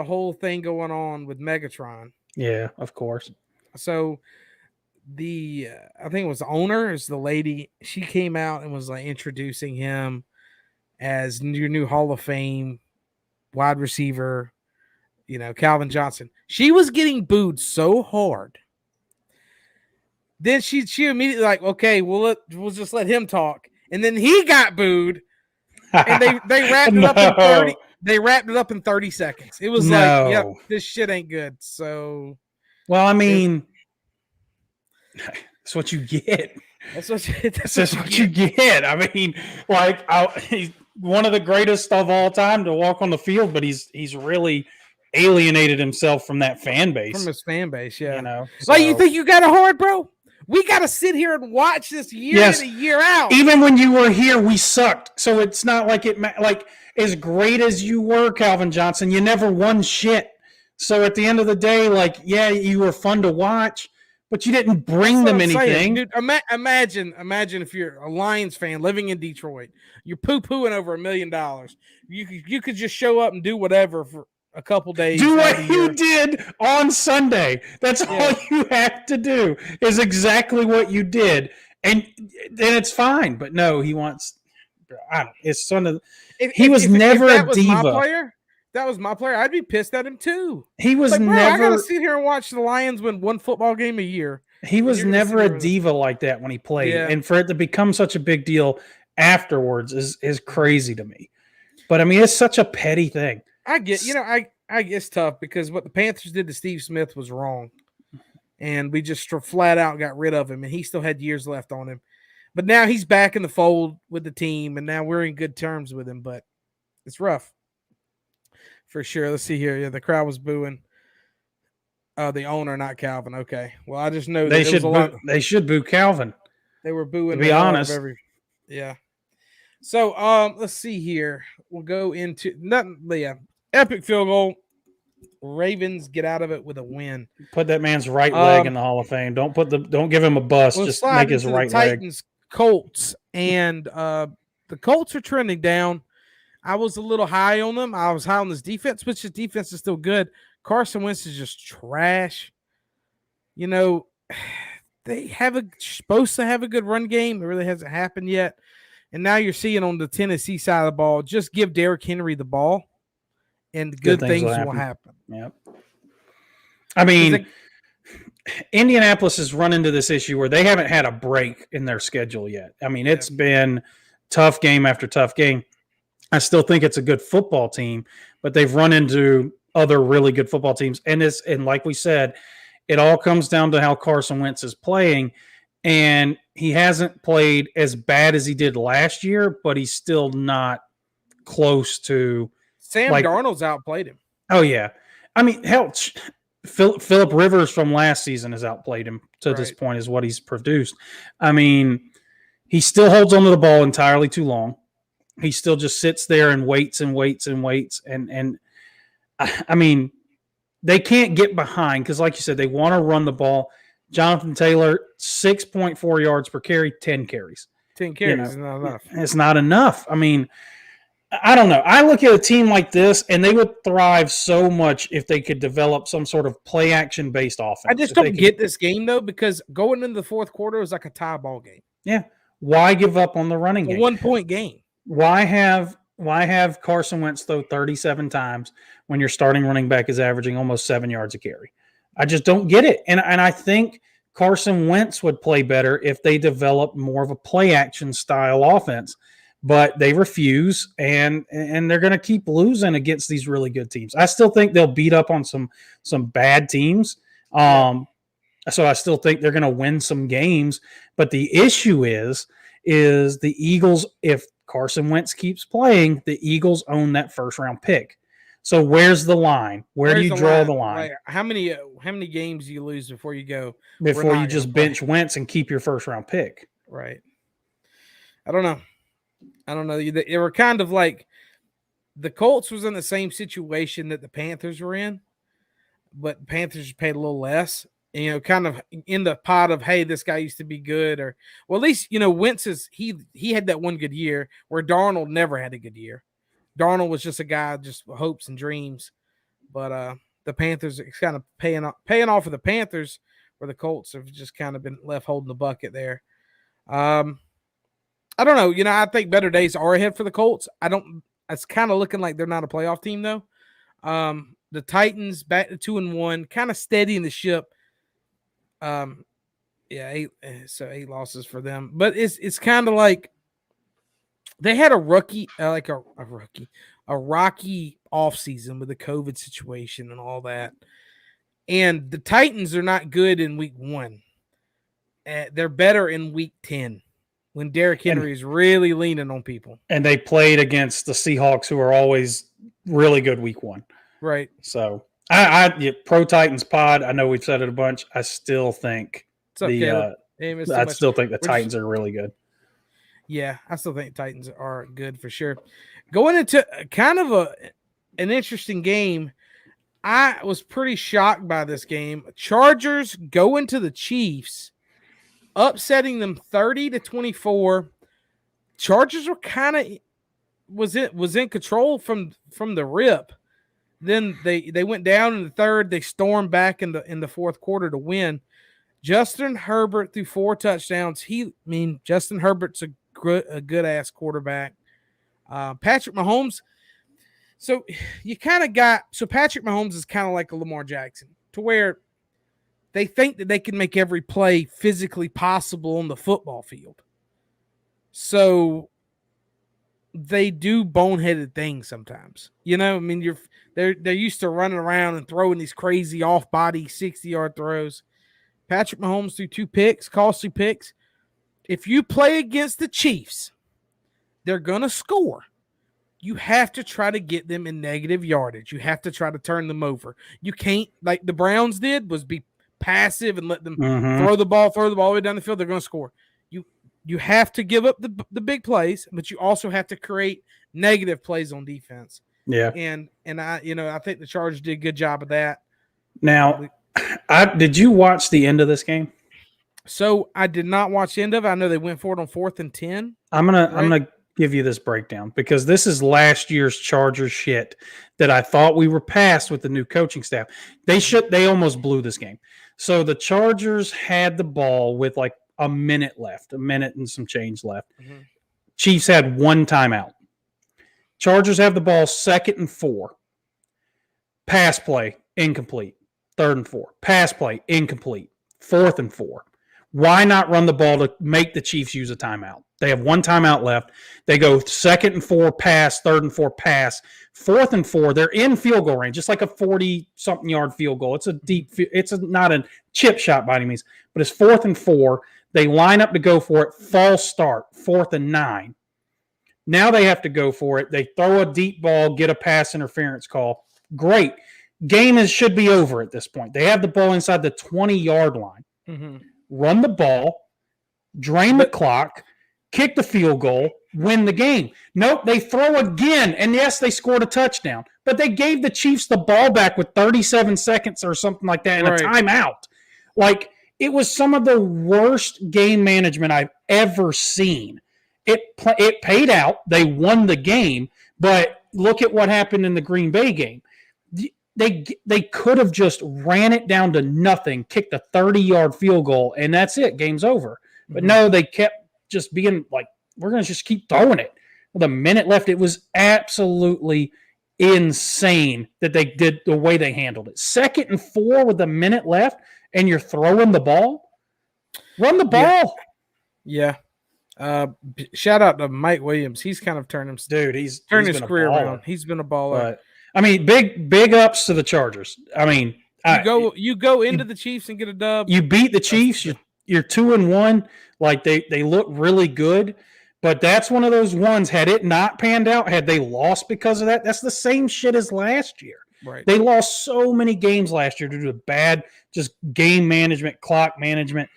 whole thing going on with Megatron.
Yeah, of course.
So I think it was the owner, is the lady. She came out and was like introducing him as your new Hall of Fame wide receiver, Calvin Johnson. She was getting booed so hard. Then she immediately like, okay, we'll just let him talk. And then he got booed. And they wrapped it up in 30. They wrapped it up in 30 seconds. It was like, yep, this shit ain't good. So,
well, I mean, that's what you get.
That's what you
get. I mean, like, he's one of the greatest of all time to walk on the field, but he's really alienated himself from that fan base.
From his fan base, yeah.
So,
like, you think you got it hard, bro? We got to sit here and watch this year in and year out.
Even when you were here, we sucked. So it's not like like as great as you were, Calvin Johnson, you never won shit. So at the end of the day, like, yeah, you were fun to watch, but you didn't bring them anything.
Dude, imagine if you're a Lions fan living in Detroit, you're poo-pooing over $1 million. You could just show up and do whatever for a couple days.
Do what you did on Sunday. That's all you have to do is exactly what you did. And then it's fine. But no, he wants it's son of he was never a diva.
That was my player. I'd be pissed at him too.
He was never.
I gotta sit here and watch the Lions win one football game a year.
He was never a diva like that when he played, and for it to become such a big deal afterwards is crazy to me. But I mean, it's such a petty thing.
I get, I guess tough because what the Panthers did to Steve Smith was wrong, and we just flat out got rid of him, and he still had years left on him. But now he's back in the fold with the team, and now we're in good terms with him. But it's rough. For sure. Let's see here. Yeah, the crowd was booing. The owner, not Calvin. Okay. Well, I just know
they should boo Calvin.
They were booing.
To be honest.
Yeah. So let's see here. We'll go into nothing. Yeah. Epic field goal. Ravens get out of it with a win.
Put that man's right leg in the Hall of Fame. Don't give him a bust. Just make his right
Titans, leg. Colts, and the Colts are trending down. I was a little high on them. I was high on this defense, which his defense is still good. Carson Wentz is just trash. They supposed to have a good run game. It really hasn't happened yet. And now you're seeing on the Tennessee side of the ball, just give Derrick Henry the ball, and good things will happen.
Yep. I mean, Indianapolis has run into this issue where they haven't had a break in their schedule yet. I mean, it's been tough game after tough game. I still think it's a good football team, but they've run into other really good football teams. And like we said, it all comes down to how Carson Wentz is playing. And he hasn't played as bad as he did last year, but he's still not close to.
Sam Darnold's outplayed him.
Oh, yeah. I mean, hell, Phillip Rivers from last season has outplayed him to this point is what he's produced. I mean, he still holds onto the ball entirely too long. He still just sits there and waits and waits and waits. And I mean, they can't get behind because, like you said, they want to run the ball. Jonathan Taylor, 6.4 yards per carry, 10 carries.
10 carries is not enough.
It's not enough. I mean, I don't know. I look at a team like this, and they would thrive so much if they could develop some sort of play action based offense.
I just don't get this game though, because going into the fourth quarter is like a tie ball game.
Yeah. Why give up on the running game?
A 1-point game.
Why have Carson Wentz throw 37 times when your starting running back is averaging almost 7 yards a carry? I just don't get it. And I think Carson Wentz would play better if they developed more of a play action style offense. But they refuse, and they're going to keep losing against these really good teams. I still think they'll beat up on some bad teams. So I still think they're going to win some games. But the issue is the Eagles, if Carson Wentz keeps playing, the Eagles own that first-round pick. So where's the line? Where do you draw the line?
Like, how many games do you lose before you go?
Before you just bench Wentz and keep your first-round pick?
Right. I don't know. They were kind of like the Colts was in the same situation that the Panthers were in, but the Panthers paid a little less. Kind of in the pot of, hey, this guy used to be good, or well, at least Wentz he had that one good year where Darnold never had a good year. Darnold was just a guy just hopes and dreams, but the Panthers it's kind of paying off for the Panthers, where the Colts have just kind of been left holding the bucket there. I don't know. I think better days are ahead for the Colts. It's kind of looking like they're not a playoff team though. The Titans back to 2-1, kind of steadying the ship. Yeah, 8 losses for them, but it's kind of like they had a rocky offseason with the COVID situation and all that. And the Titans are not good in week 1. They're better in week 10 when Derrick Henry is really leaning on people.
And they played against the Seahawks, who are always really good week 1.
Right.
So pro Titans pod. I know we've said it a bunch. I still think the Titans are really good.
Yeah, I still think Titans are good for sure. Going into kind of an interesting game, I was pretty shocked by this game. Chargers go into the Chiefs, upsetting them 30-24. Chargers were kind of was in control from the rip. Then they went down in the third. They stormed back in the fourth quarter to win. Justin Herbert threw 4 touchdowns. Justin Herbert's a good ass quarterback. Patrick Mahomes. So Patrick Mahomes is kind of like a Lamar Jackson, to where they think that they can make every play physically possible on the football field. So they do boneheaded things sometimes. They're used to running around and throwing these crazy off-body 60-yard throws. Patrick Mahomes threw 2 picks, costly picks. If you play against the Chiefs, they're going to score. You have to try to get them in negative yardage. You have to try to turn them over. You can't, like the Browns did, was be passive and let them throw the ball all the way down the field. They're going to score. You have to give up the big plays, but you also have to create negative plays on defense.
Yeah.
And I think the Chargers did a good job of that.
Now, did you watch the end of this game?
So I did not watch the end of it. I know they went for it on 4th and 10.
I'm gonna give you this breakdown because this is last year's Chargers shit that I thought we were past with the new coaching staff. They almost blew this game. So the Chargers had the ball with like a minute and some change left. Mm-hmm. Chiefs had 1 timeout. Chargers have the ball 2nd and 4. Pass play, incomplete. 3rd and 4. Pass play, incomplete. 4th and 4. Why not run the ball to make the Chiefs use a timeout? They have 1 timeout left. They go 2nd and 4 pass, 3rd and 4 pass, 4th and 4. They're in field goal range, just like a 40-something yard field goal. It's not a chip shot by any means, but it's 4th and 4. They line up to go for it. False start, 4th and 9. Now they have to go for it. They throw a deep ball, get a pass interference call. Great. Game should be over at this point. They have the ball inside the 20-yard line. Mm-hmm. Run the ball, drain the clock, kick the field goal, win the game. Nope, they throw again, and yes, they scored a touchdown. But they gave the Chiefs the ball back with 37 seconds or something like that in a timeout. Like, it was some of the worst game management I've ever seen. It paid out. They won the game, but look at what happened in the Green Bay game. They could have just ran it down to nothing, kicked a 30-yard field goal, and that's it. Game's over. But no, they kept just being like, we're going to just keep throwing it. With a minute left, it was absolutely insane that they did the way they handled it. 2nd and 4 with a minute left, and you're throwing the ball? Run the ball.
Yeah. Shout out to Mike Williams. He's kind of turned his career around. He's been a baller.
But, I mean, big ups to the Chargers. I mean,
you go into the Chiefs and get a dub.
You beat the Chiefs. You're 2-1. Like they look really good, but that's one of those ones. Had it not panned out, had they lost because of that, that's the same shit as last year.
Right.
They lost so many games last year due to bad just game management, clock management.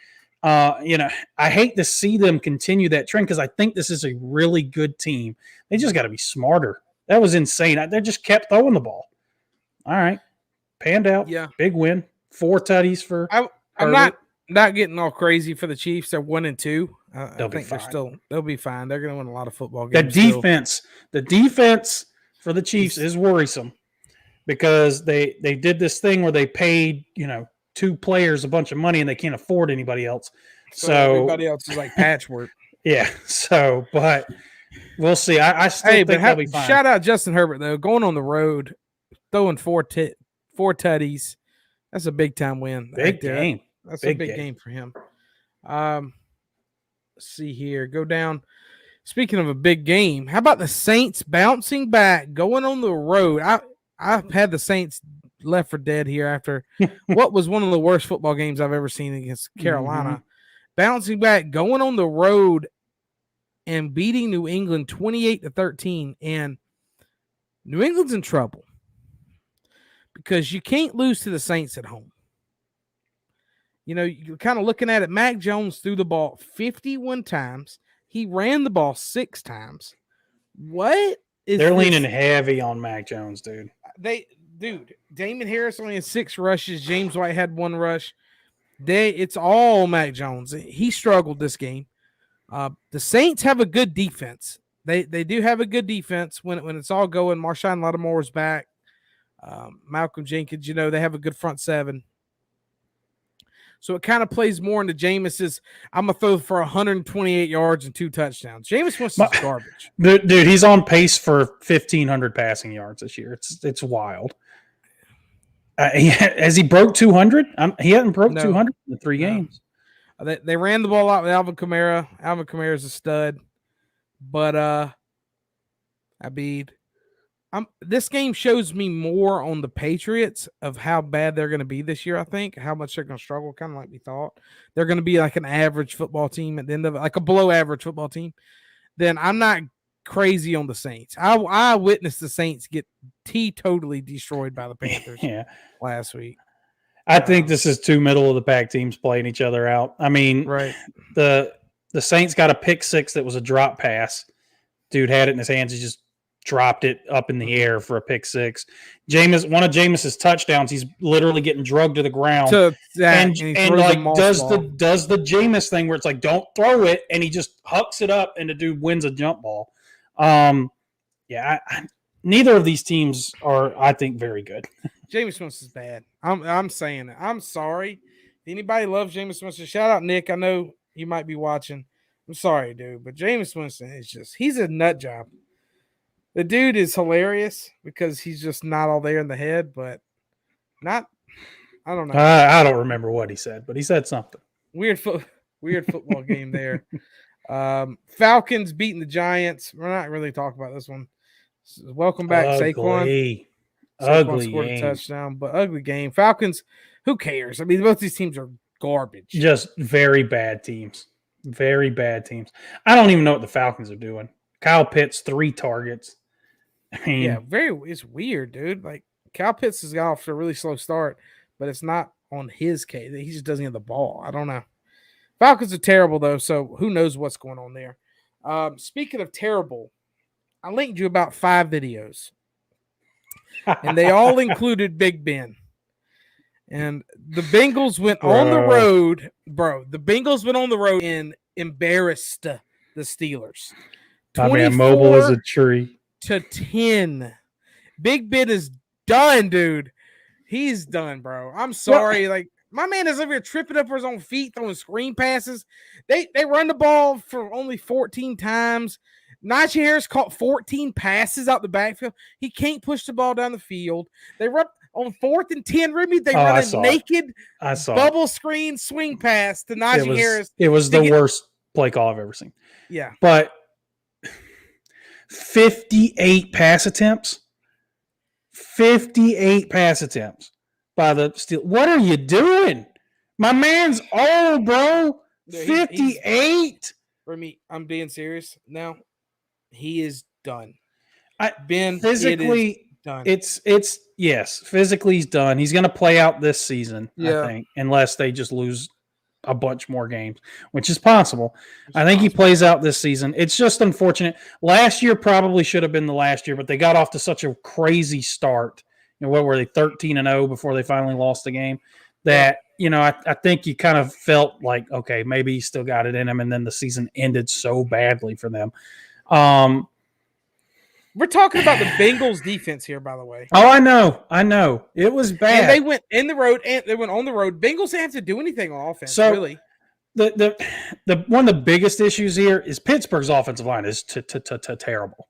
I hate to see them continue that trend because I think this is a really good team. They just got to be smarter. That was insane. They just kept throwing the ball. All right. Panned out.
Yeah.
Big win. 4 tutties for
I'm not getting all crazy for the Chiefs. They're 1-2. I think they'll be fine. They're going to win a lot of football games.
The defense for the Chiefs is worrisome because they did this thing where they paid, 2 players a bunch of money and they can't afford anybody else. So
everybody else is like patchwork.
Yeah. So, but we'll see. I still think they'll be fine.
Shout out Justin Herbert though, going on the road, throwing four tutties. That's a big time win.
Big game.
That's a big game for him. Let's see here. Go down. Speaking of a big game, how about the Saints bouncing back, going on the road? I've had the Saints left for dead here after what was one of the worst football games I've ever seen against Carolina. Mm-hmm. Bouncing back, going on the road and beating New England 28-13. And New England's in trouble because you can't lose to the Saints at home. You know, you're kind of looking at it. Mac Jones threw the ball 51 times. He ran the ball 6 times. What is
They're leaning heavy on Mac Jones, dude.
Damon Harris only had 6 rushes. James White had 1 rush. It's all Mac Jones. He struggled this game. The Saints have a good defense. They do have a good defense when it's all going. Marshawn Lattimore's back. Malcolm Jenkins, you know, they have a good front 7. So it kind of plays more into Jameis's, I'm going to throw for 128 yards and 2 touchdowns. Jameis Winston's garbage.
Dude, he's on pace for 1,500 passing yards this year. It's wild. Has he broke 200? He hasn't broke 200 in the 3 games.
They ran the ball out with Alvin Kamara. Alvin Kamara is a stud. But, this game shows me more on the Patriots of how bad they're going to be this year, I think, how much they're going to struggle, kind of like we thought. They're going to be like an average football team at the end of it, like a below average football team. Then I'm not crazy on the Saints. I witnessed the Saints get totally destroyed by the Panthers last week.
I think this is 2 middle of the pack teams playing each other out. I mean,
right.
The Saints got a pick 6 that was a drop pass. Dude had it in his hands. He just dropped it up in the air for a pick 6. One of Jameis's touchdowns, he's literally getting drugged to the ground. And like does the Jameis thing where it's like, don't throw it, and he just hucks it up and the dude wins a jump ball. Neither of these teams are, I think, very good.
Jameis Winston's bad. I'm saying it. I'm sorry. If anybody loves Jameis Winston, shout out Nick. I know you might be watching. I'm sorry, dude, but Jameis Winston is he's a nut job. The dude is hilarious because he's just not all there in the head, but I don't know.
I don't remember what he said, but he said something.
Weird football game there. Falcons beating the Giants. We're not really talking about this one. Welcome back, Saquon.
Ugly
scored
game.
A touchdown, but ugly game. Falcons, who cares? I mean, both these teams are garbage.
Just very bad teams. Very bad teams. I don't even know what the Falcons are doing. Kyle Pitts, 3 targets. I mean,
it's weird, dude. Like, Kyle Pitts has got off to a really slow start, but it's not on his case. He just doesn't get the ball. I don't know. Falcons are terrible, though, so who knows what's going on there. Speaking of terrible, I linked you about 5 videos, and they all included Big Ben. And the Bengals went on the road, bro. The Bengals went on the road and embarrassed the Steelers.
I mean, mobile as a tree.
To 10. Big Ben is done, dude. He's done, bro. I'm sorry. Like, my man is over here tripping up his own feet, throwing screen passes. They run the ball for only 14 times. Najee Harris caught 14 passes out the backfield. He can't push the ball down the field. They run on 4th and 10. They run a naked bubble screen swing pass to Najee Harris.
It was the worst play call I've ever seen.
Yeah.
But 58 pass attempts. 58 pass attempts by the Steelers. What are you doing? My man's old, bro. 58.
For me, I'm being serious now. He is done.
Ben physically
done.
It's yes, physically he's done. He's going to play out this season, I think, unless they just lose a bunch more games, which is possible. I think he plays out this season. It's just unfortunate. Last year probably should have been the last year, but they got off to such a crazy start. You know, what were they, 13-0 before they finally lost the game? That, you know, I think you kind of felt like, okay, maybe he still got it in him, and then the season ended so badly for them.
We're talking about the Bengals defense here, by the way.
Oh, I know. It was bad.
And they went on the road. Bengals didn't have to do anything on offense, really.
the one of the biggest issues here is Pittsburgh's offensive line is terrible.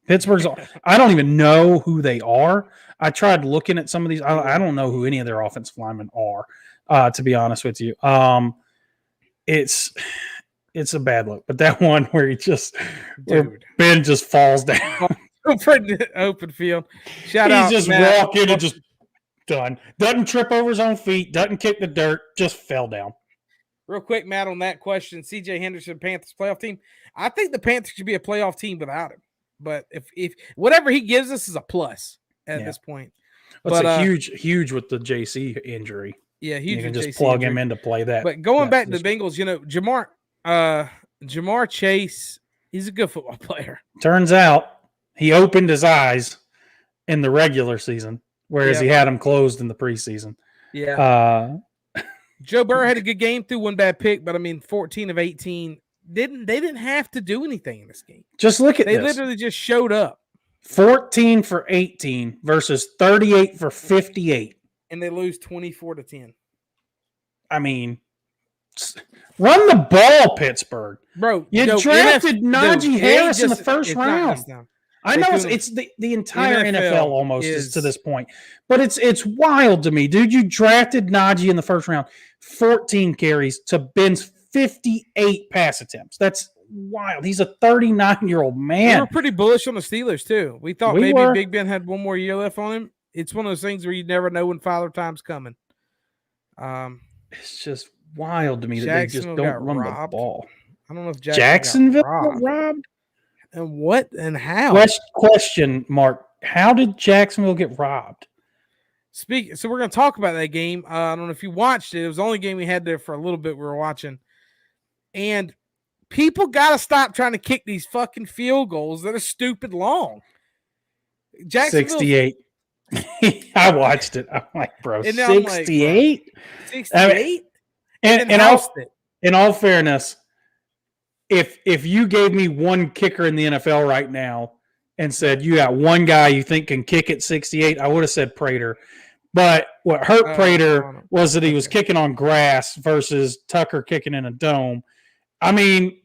Pittsburgh's I don't even know who they are. I tried looking at some of these. I don't know who any of their offensive linemen are. To be honest with you, it's a bad look. But that one where where Ben just falls down.
Open field. Shout out.
He's just walking and just done. Doesn't trip over his own feet. Doesn't kick the dirt. Just fell down.
Real quick, Matt, on that question, C.J. Henderson, Panthers playoff team. I think the Panthers should be a playoff team without him. But if whatever he gives us is a plus at this point.
It's huge with the JC injury.
Yeah, huge.
You can just plug him in to play that.
But going back to the Bengals, Jamar Chase, he's a good football player.
Turns out he opened his eyes in the regular season, whereas he had them closed in the preseason.
Yeah. Joe Burrow had a good game, threw one bad pick, but 14 of 18. They didn't have to do anything in this game.
Just look at
this. They literally just showed up.
14 for 18 versus 38 for 58.
And they lose 24-10.
I mean, run the ball, Pittsburgh.
Bro,
you drafted Najee Harris in the first round. I know it's the entire NFL almost is to this point. But it's wild to me, dude. You drafted Najee in the first round, 14 carries to Ben's 58 pass attempts. That's wild. He's a 39-year-old man.
We were pretty bullish on the Steelers, too. We thought maybe Big Ben had one more year left on him. It's one of those things where you never know when Father Time's coming.
It's just wild to me that they just don't run the ball.
I don't know if
Jacksonville got robbed.
And what and how?
Question mark. How did Jacksonville get robbed?
So we're going to talk about that game. I don't know if you watched it. It was the only game we had there for a little bit we were watching. And people got to stop trying to kick these fucking field goals that are stupid long.
68. I watched it. I'm like, bro, 68?
68?
In all fairness, if you gave me one kicker in the NFL right now and said you got one guy you think can kick at 68, I would have said Prater. But what hurt Prater was that he was kicking on grass versus Tucker kicking in a dome. I mean,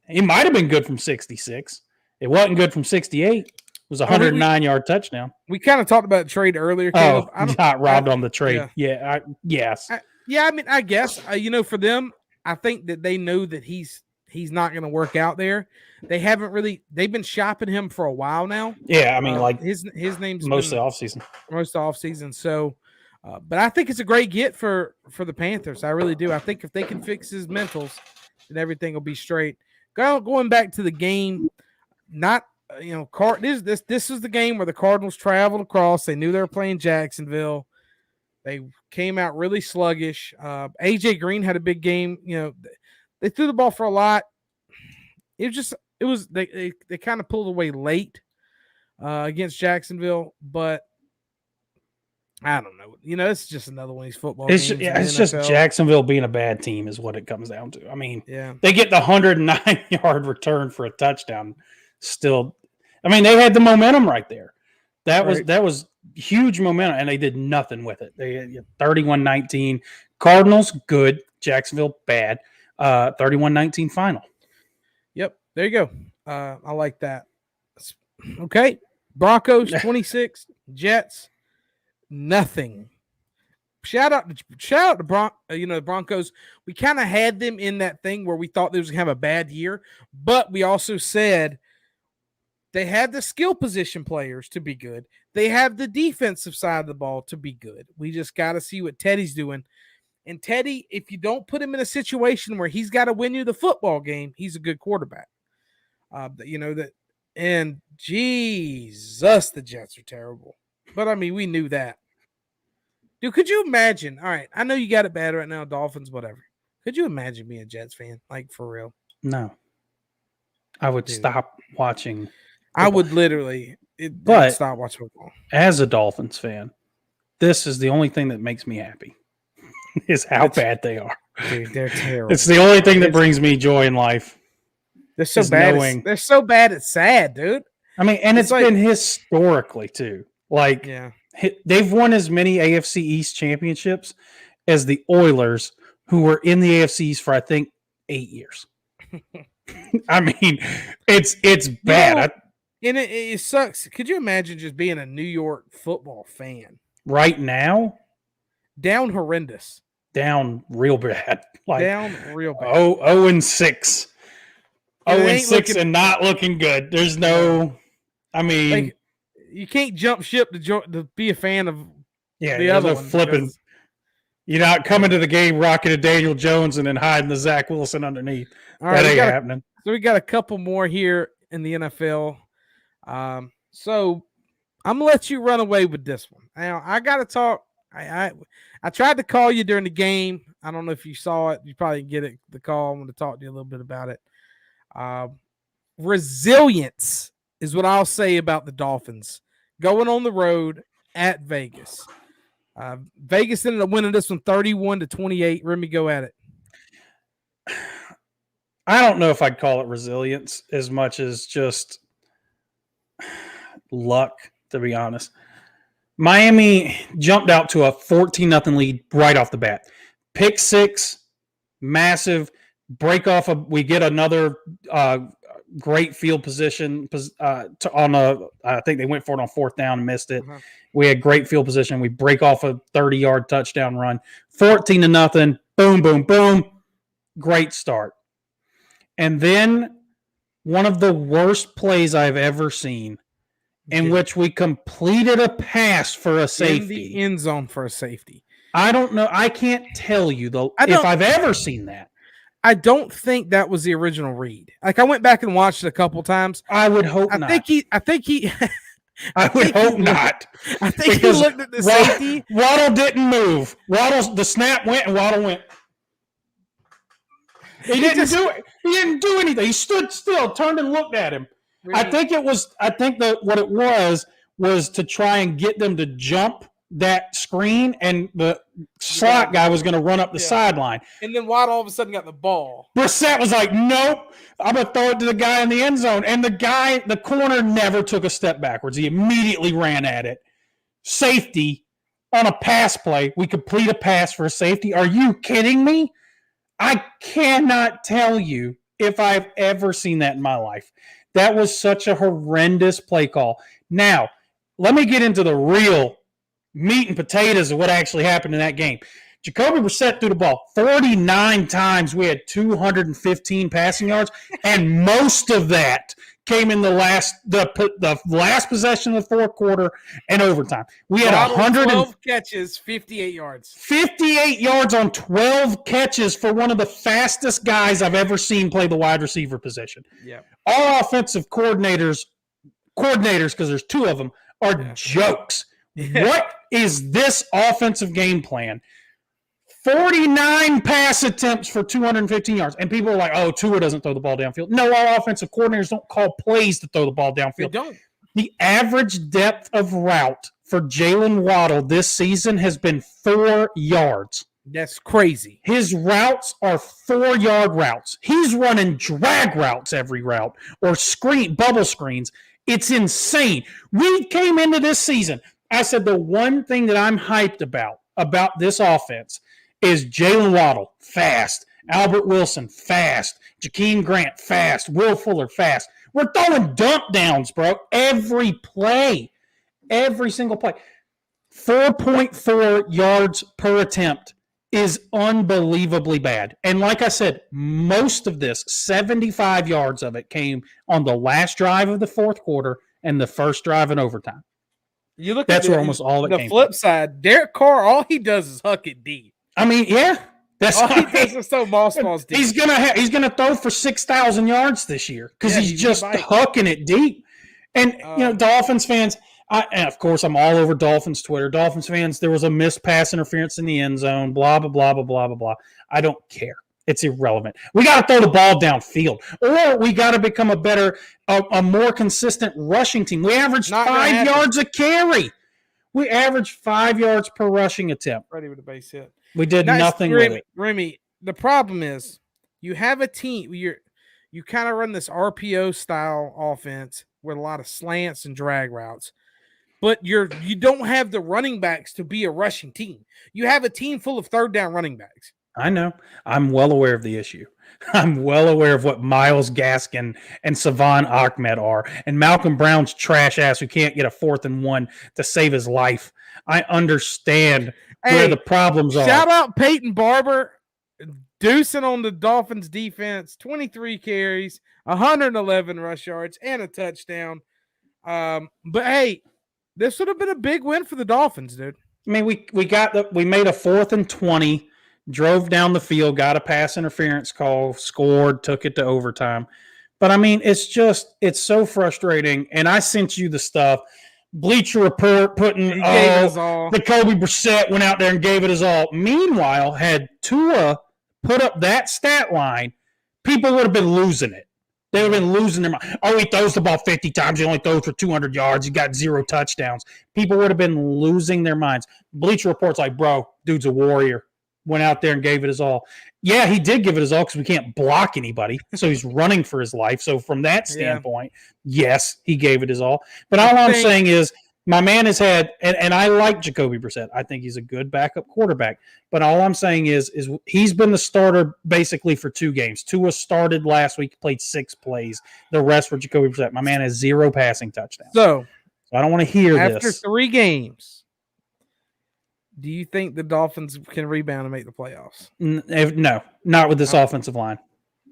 he might have been good from 66. It wasn't good from 68. It was a 109-yard touchdown.
We kind of talked about the trade earlier, Caleb.
Not robbed on the trade. Yeah. Yes.
I guess, for them, I think that they know that he's not going to work out there. They've been shopping him for a while now.
Yeah, I mean, like
his name's
most of the offseason.
Most of the offseason. So, but I think it's a great get for the Panthers. I really do. I think if they can fix his mentals, then everything will be straight. Going back to the game, this is the game where the Cardinals traveled across. They knew they were playing Jacksonville. They came out really sluggish. AJ Green had a big game. They threw the ball for a lot. They kind of pulled away late against Jacksonville, but I don't know. It's just another one of these football games.
It's just Jacksonville being a bad team is what it comes down to. I mean, they get the 109-yard return for a touchdown. Still, I mean, they had the momentum right there. That was huge momentum, and they did nothing with it. They had 31-19. Cardinals, good. Jacksonville, bad. 31-19 final.
Yep, there you go. I like that. Okay, Broncos 26, Jets nothing. Shout out to the Broncos. We kind of had them in that thing where we thought they was gonna have a bad year, but we also said they had the skill position players to be good. They have the defensive side of the ball to be good. We just got to see what Teddy's doing. And Teddy, if you don't put him in a situation where he's got to win you the football game, he's a good quarterback. And Jesus, the Jets are terrible. But I mean, we knew that. Dude, could you imagine? All right, I know you got it bad right now, Dolphins, whatever. Could you imagine being a Jets fan? Like, for real?
No. I would stop watching football.
I would literally stop watching football.
As a Dolphins fan, this is the only thing that makes me happy. Is how bad they are.
Dude, they're terrible.
It's the only thing that brings me joy in life.
They're so bad. They're so bad it's sad, dude.
I mean, and it's been historically too. Like, they've won as many AFC East championships as the Oilers, who were in the AFCs for, I think, 8 years. I mean, it's bad.
And it sucks. Could you imagine just being a New York football fan?
Right now?
Down horrendous.
Down real bad. Like,
down real bad.
0-6. 0-6 and not looking good. There's no, I mean.
Like, you can't jump ship to be a fan of
the other one. Flipping. You're not coming to the game rocking a Daniel Jones and then hiding the Zach Wilson underneath. All right, that ain't happening.
So we got a couple more here in the NFL. So I'm gonna let you run away with this one. Now I gotta talk. I tried to call you during the game. I don't know if you saw it. You probably didn't get the call. I'm gonna talk to you a little bit about it. Resilience is what I'll say about the Dolphins going on the road at Vegas. Vegas ended up winning this one 31-28. Remy, go at it.
I don't know if I'd call it resilience as much as just luck, to be honest. Miami jumped out to a 14-0 lead right off the bat. Pick six, massive break off. We get another great field position on I think they went for it on fourth down and missed it. Uh-huh. We had great field position. We break off a 30-yard touchdown run. 14-0. Boom, boom, boom. Great start. And then one of the worst plays I've ever seen in which we completed a pass for a safety.
In the end zone for a safety.
I don't know. I can't tell you, though, if I've ever seen that.
I don't think that was the original read. Like, I went back and watched it a couple times.
I would hope not.
I
would hope not.
I think he looked at the safety.
Waddle didn't move. The snap went and Waddle went. He didn't do it. He didn't do anything. He stood still, turned and looked at him. Really? I think what it was to try and get them to jump that screen, and the slot guy was going to run up the sideline.
And then Waddle all of a sudden got the ball.
Brissett was like, nope, I'm going to throw it to the guy in the end zone. And the corner never took a step backwards. He immediately ran at it. Safety on a pass play. We complete a pass for a safety. Are you kidding me? I cannot tell you if I've ever seen that in my life. That was such a horrendous play call. Now, let me get into the real meat and potatoes of what actually happened in that game. Jacoby Brissett threw the ball 49 times. We had 215 passing yards, and most of that came in the last possession of the fourth quarter and overtime. We had
112 catches, 58 yards.
58 yards on 12 catches for one of the fastest guys I've ever seen play the wide receiver position.
Yeah.
Our offensive coordinators, because there's two of them, are jokes. Yeah. What is this offensive game plan? 49 pass attempts for 215 yards. And people are like, oh, Tua doesn't throw the ball downfield. No, our offensive coordinators don't call plays to throw the ball downfield.
They don't.
The average depth of route for Jalen Waddle this season has been 4 yards.
That's crazy.
His routes are 4-yard routes. He's running drag routes every route or bubble screens. It's insane. We came into this season. I said the one thing that I'm hyped about this offense is Jalen Waddle, fast. Albert Wilson, fast. Jakeem Grant, fast. Will Fuller, fast. We're throwing dump downs, bro. Every play. Every single play. 4.4 yards per attempt is unbelievably bad. And like I said, most of this, 75 yards of it, came on the last drive of the fourth quarter and the first drive in overtime.
You look
That's where almost all it came
from. The flip side, Derek Carr, all he does is huck it deep.
I mean, yeah.
That's all he does is throw ball deep.
He's gonna throw for 6,000 yards this year because he's just hucking it deep. And Dolphins fans, and of course I'm all over Dolphins Twitter. Dolphins fans, there was a missed pass interference in the end zone. Blah blah blah blah blah blah blah. I don't care. It's irrelevant. We got to throw the ball downfield, or we got to become a more consistent rushing team. We averaged 5 yards a carry. We averaged 5 yards per rushing attempt.
Ready with the base hit.
We did nothing with it.
Remy, the problem is you have a team. You kind of run this RPO style offense with a lot of slants and drag routes, but you don't have the running backs to be a rushing team. You have a team full of third down running backs.
I know. I'm well aware of the issue. I'm well aware of what Myles Gaskin and Savon Ahmed are, and Malcolm Brown's trash ass who can't get a 4th and 1 to save his life. I understand where the problems are.
Shout out Peyton Barber, deucing on the Dolphins defense, 23 carries, 111 rush yards, and a touchdown. But hey, this would have been a big win for the Dolphins, dude.
I mean, we made a 4th and 20. Drove down the field, got a pass interference call, scored, took it to overtime. But, I mean, it's so frustrating. And I sent you the stuff. Bleacher Report putting the Kobe Brissett went out there and gave it his all. Meanwhile, had Tua put up that stat line, people would have been losing it. They would have been losing their mind. Oh, he throws the ball 50 times. He only throws for 200 yards. He got 0 touchdowns. People would have been losing their minds. Bleacher Report's like, bro, dude's a warrior. Went out there and gave it his all. Yeah, he did give it his all because we can't block anybody. So he's running for his life. So from that standpoint, yes, he gave it his all. But all I'm saying is my man has had, and I like Jacoby Brissett. I think he's a good backup quarterback. But all I'm saying is he's been the starter basically for 2 games. Tua started last week, played 6 plays. The rest were Jacoby Brissett. My man has 0 passing touchdowns.
So
I don't want to hear this.
After 3 games, do you think the Dolphins can rebound and make the playoffs?
No, not with this offensive line.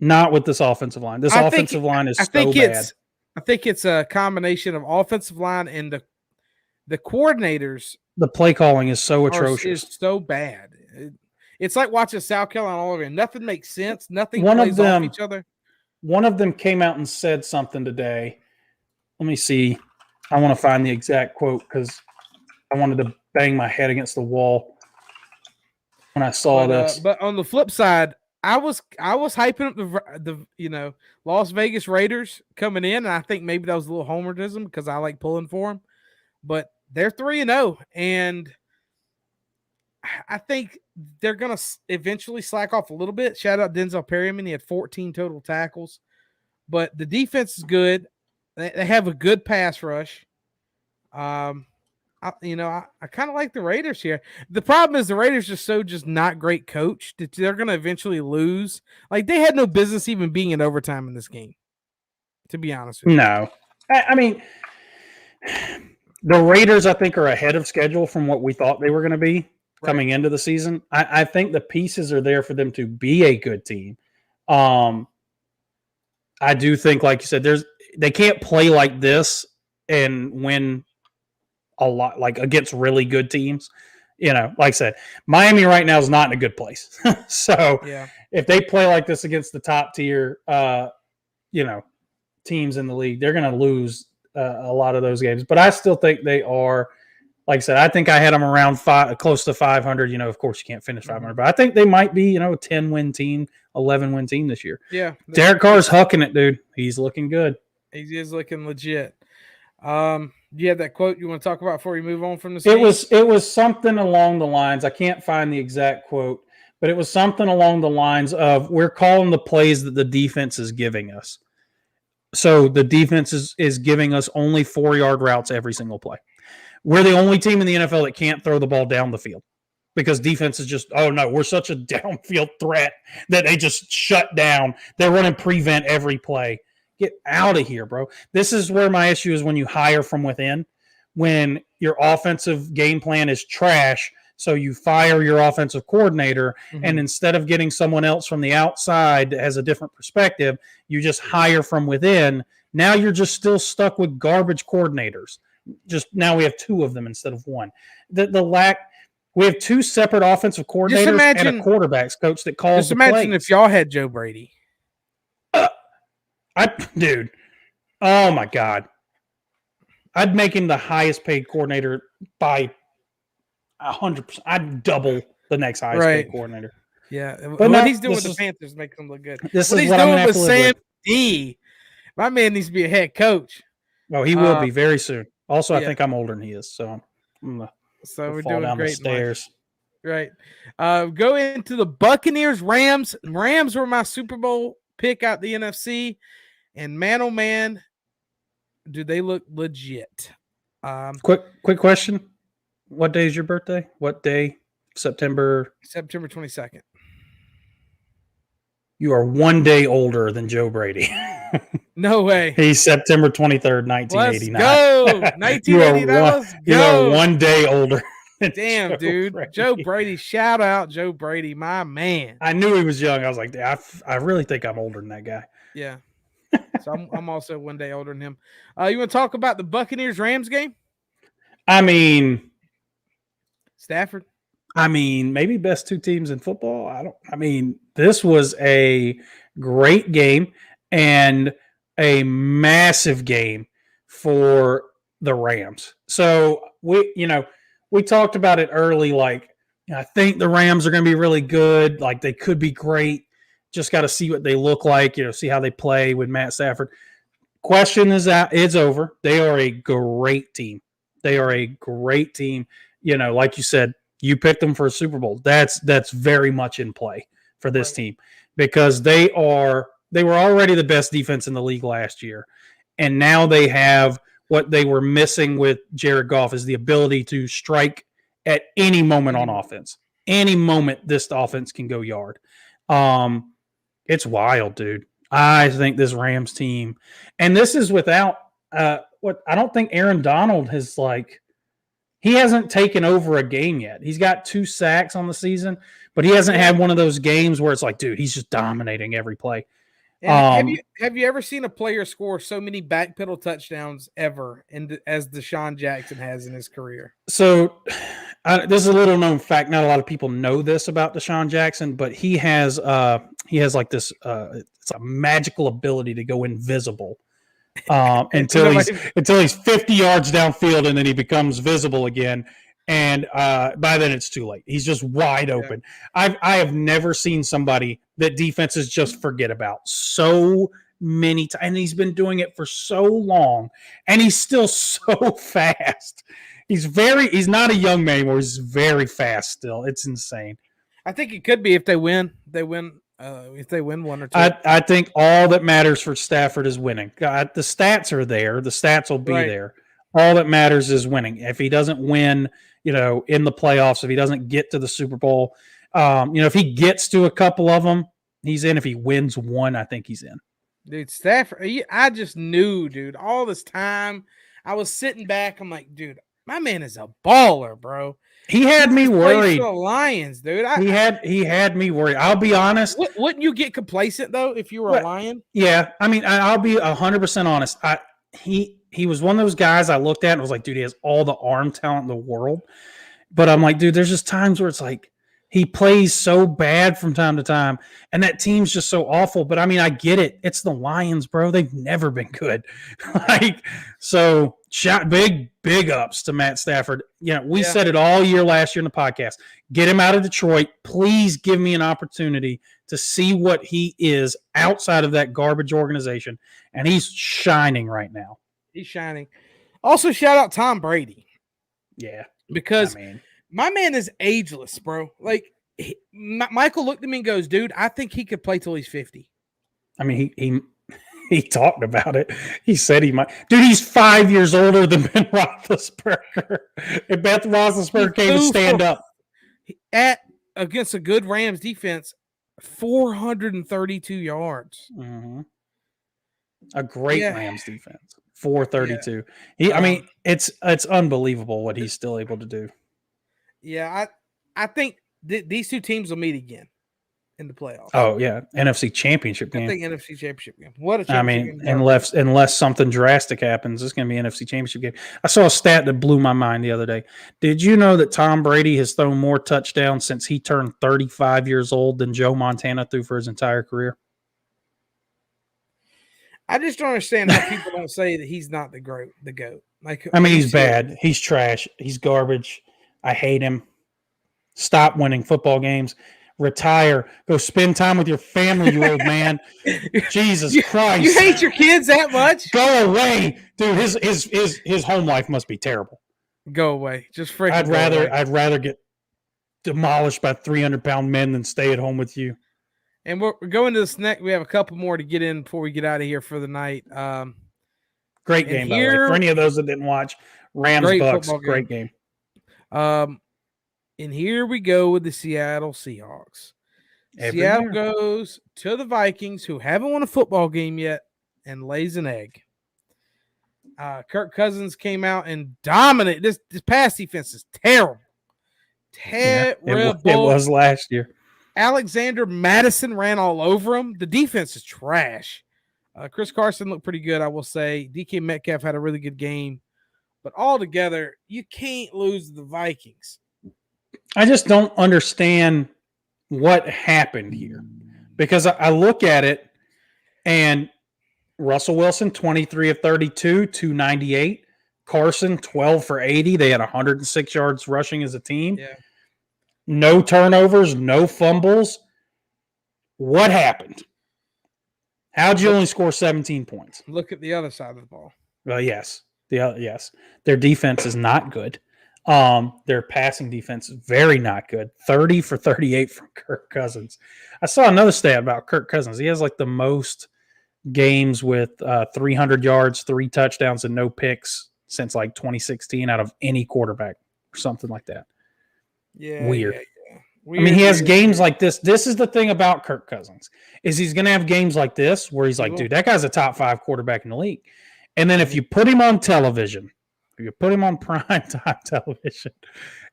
Not with this offensive line. This offensive line is so bad.
I think it's a combination of offensive line and the coordinators.
The play calling is so atrocious.
It's so bad. It's like watching South Carolina all over again. Nothing makes sense. Nothing plays off each other.
One of them came out and said something today. Let me see. I want to find the exact quote because I wanted to bang my head against the wall when I saw this.
But on the flip side, I was hyping up the Las Vegas Raiders coming in, and I think maybe that was a little homerism because I like pulling for them. But they're 3-0, and I think they're gonna eventually slack off a little bit. Shout out Denzel Perryman; he had 14 total tackles, but the defense is good. They have a good pass rush. I kind of like the Raiders here. The problem is the Raiders are just not great coached that they're going to eventually lose. Like they had no business even being in overtime in this game, to be honest with you.
No. I mean, the Raiders, I think, are ahead of schedule from what we thought they were going to be coming into the season. I think the pieces are there for them to be a good team. I do think, like you said, they can't play like this and win a lot, like against really good teams. Like I said, Miami right now is not in a good place. So if they play like this against the top tier, teams in the league, they're going to lose a lot of those games. But I still think they are, like I said, I think I had them around close to 500. Of course you can't finish 500, but I think they might be, a 10-win team, 11-win team this year.
Yeah.
Derek Carr's hucking it, dude. He's looking good.
He is looking legit. Do you have that quote you want to talk about before we move on from this game?
It was something along the lines. I can't find the exact quote, but it was something along the lines of, we're calling the plays that the defense is giving us. So the defense is giving us only 4-yard routes every single play. We're the only team in the NFL that can't throw the ball down the field because defense is just, oh no, we're such a downfield threat that they just shut down. They're running prevent every play. Get out of here, bro. This is where my issue is when you hire from within, when your offensive game plan is trash. So you fire your offensive coordinator, and instead of getting someone else from the outside that has a different perspective, you just hire from within. Now you're just still stuck with garbage coordinators. Just now we have 2 of them instead of 1. We have 2 separate offensive coordinators and a quarterbacks coach that calls the plays.
Just imagine if y'all had Joe Brady.
Dude, oh my God. I'd make him the highest paid coordinator by 100%. I'd double the next highest paid coordinator.
Yeah. But what he's doing with the Panthers makes him look good.
This is what I'm going to have to live with.
D. My man needs to be a head coach.
Oh, he will be very soon. Also, I think I'm older than he is. So I'm going to
we're
fall
doing
down
great
the stairs.
Right. Go into the Buccaneers, Rams. Rams were my Super Bowl pick out the NFC. And man, oh man, do they look legit?
Quick question: what day is your birthday? What day? September
22nd.
You are 1 day older than Joe Brady.
No way.
He's September 23rd, 1989.
Let's go. 1989. Let's go.
You are 1 day older.
Damn,
Joe
dude.
Brady.
Joe Brady. Shout out Joe Brady, my man.
I knew he was young. I was like, I really think I'm older than that guy.
Yeah. So I'm also 1 day older than him. You want to talk about the Buccaneers-Rams game?
I mean,
Stafford.
Maybe best two teams in football. This was a great game and a massive game for the Rams. So we talked about it early. Like, I think the Rams are going to be really good. Like, they could be great. Just got to see what they look like, see how they play with Matt Stafford. Question is that it's over. They are a great team. Like you said, you picked them for a Super Bowl. That's very much in play for this team because they were already the best defense in the league last year. And now they have what they were missing with Jared Goff is the ability to strike at any moment on offense. Any moment this offense can go yard. It's wild, dude. I think this Rams team, and this is without I don't think Aaron Donald has he hasn't taken over a game yet. He's got 2 sacks on the season, but he hasn't had one of those games where it's like, dude, he's just dominating every play.
Have you ever seen a player score so many backpedal touchdowns ever as Deshaun Jackson has in his career?
So this is a little known fact. Not a lot of people know this about Deshaun Jackson, but he has like this it's a magical ability to go invisible until he's 50 yards downfield, and then he becomes visible again. And by then it's too late. He's just wide open. I have never seen somebody that defenses just forget about so many times. And he's been doing it for so long, and he's still so fast. He's not a young man anymore. He's very fast still. It's insane.
I think it could be if they win. If they win 1 or 2.
I think all that matters for Stafford is winning. The stats are there. The stats will be there. All that matters is winning. If he doesn't win, in the playoffs, if he doesn't get to the Super Bowl, if he gets to a couple of them, he's in. If he wins one, I think he's in.
Dude, Stafford, I just knew, dude, all this time. I was sitting back. I'm like, dude, my man is a baller, bro.
He had me worried.
The Lions, dude.
He had me worried. I'll be honest.
Wouldn't you get complacent though if you were a Lion?
Yeah, I'll be 100% honest. He was one of those guys I looked at and was like, dude, he has all the arm talent in the world. But I'm like, dude, there's just times where it's like he plays so bad from time to time, and that team's just so awful. But I get it. It's the Lions, bro. They've never been good. So shout big ups to Matt Stafford. We said it all year last year in the podcast. Get him out of Detroit. Please give me an opportunity to see what he is outside of that garbage organization. And he's shining right now.
He's shining. Also, shout out Tom Brady.
Yeah.
Because my man is ageless, bro. Like, Michael looked at me and goes, dude, I think he could play till he's 50.
He talked about it. He said he might. Dude, he's 5 years older than Ben Roethlisberger. If Ben Roethlisberger came to stand up.
Against a good Rams defense, 432 yards.
Mm-hmm. A great Rams defense. 432. It's unbelievable what he's still able to do. Yeah,
I think these two teams will meet again in the playoffs.
Oh yeah, NFC Championship game.
I think NFC Championship game. What a championship game.
Unless something drastic happens, it's going to be NFC Championship game. I saw a stat that blew my mind the other day. Did you know that Tom Brady has thrown more touchdowns since he turned 35 years old than Joe Montana threw for his entire career?
I just don't understand how people don't say that he's not the GOAT.
He's bad. He's trash. He's garbage. I hate him. Stop winning football games. Retire. Go spend time with your family, you old man. Jesus Christ.
You hate your kids that much?
Go away. Dude, his home life must be terrible.
Go away. Just freaking
I'd rather get demolished by 300-pound men than stay at home with you.
And we're going to this next. We have a couple more to get in before we get out of here for the night.
Great game, by the way. For any of those that didn't watch, Rams-Bucks, great game.
And here we go with the Seattle Seahawks. Seattle goes to the Vikings, who haven't won a football game yet, and lays an egg. Kirk Cousins came out and dominated. This pass defense is terrible. Terrible.
It was last year.
Alexander Madison ran all over him. The defense is trash. Chris Carson looked pretty good, I will say. DK Metcalf had a really good game. But altogether, you can't lose the Vikings.
I just don't understand what happened here. Because I look at it, and Russell Wilson, 23 of 32, 298. Carson, 12 for 80. They had 106 yards rushing as a team.
Yeah.
No turnovers, no fumbles. What happened? How'd you only score 17 points?
Look at the other side of the ball.
Well, yes. Yes. Their defense is not good. Their passing defense is very not good. 30 for 38 from Kirk Cousins. I saw another stat about Kirk Cousins. He has like the most games with 300 yards, 3 touchdowns, and no picks since like 2016 out of any quarterback or something like that.
Yeah.
Weird.
Yeah.
I mean, he has games like this. This is the thing about Kirk Cousins is he's going to have games like this where he's like, dude, that guy's a top 5 quarterback in the league. And then if you put him on television, if you put him on primetime television,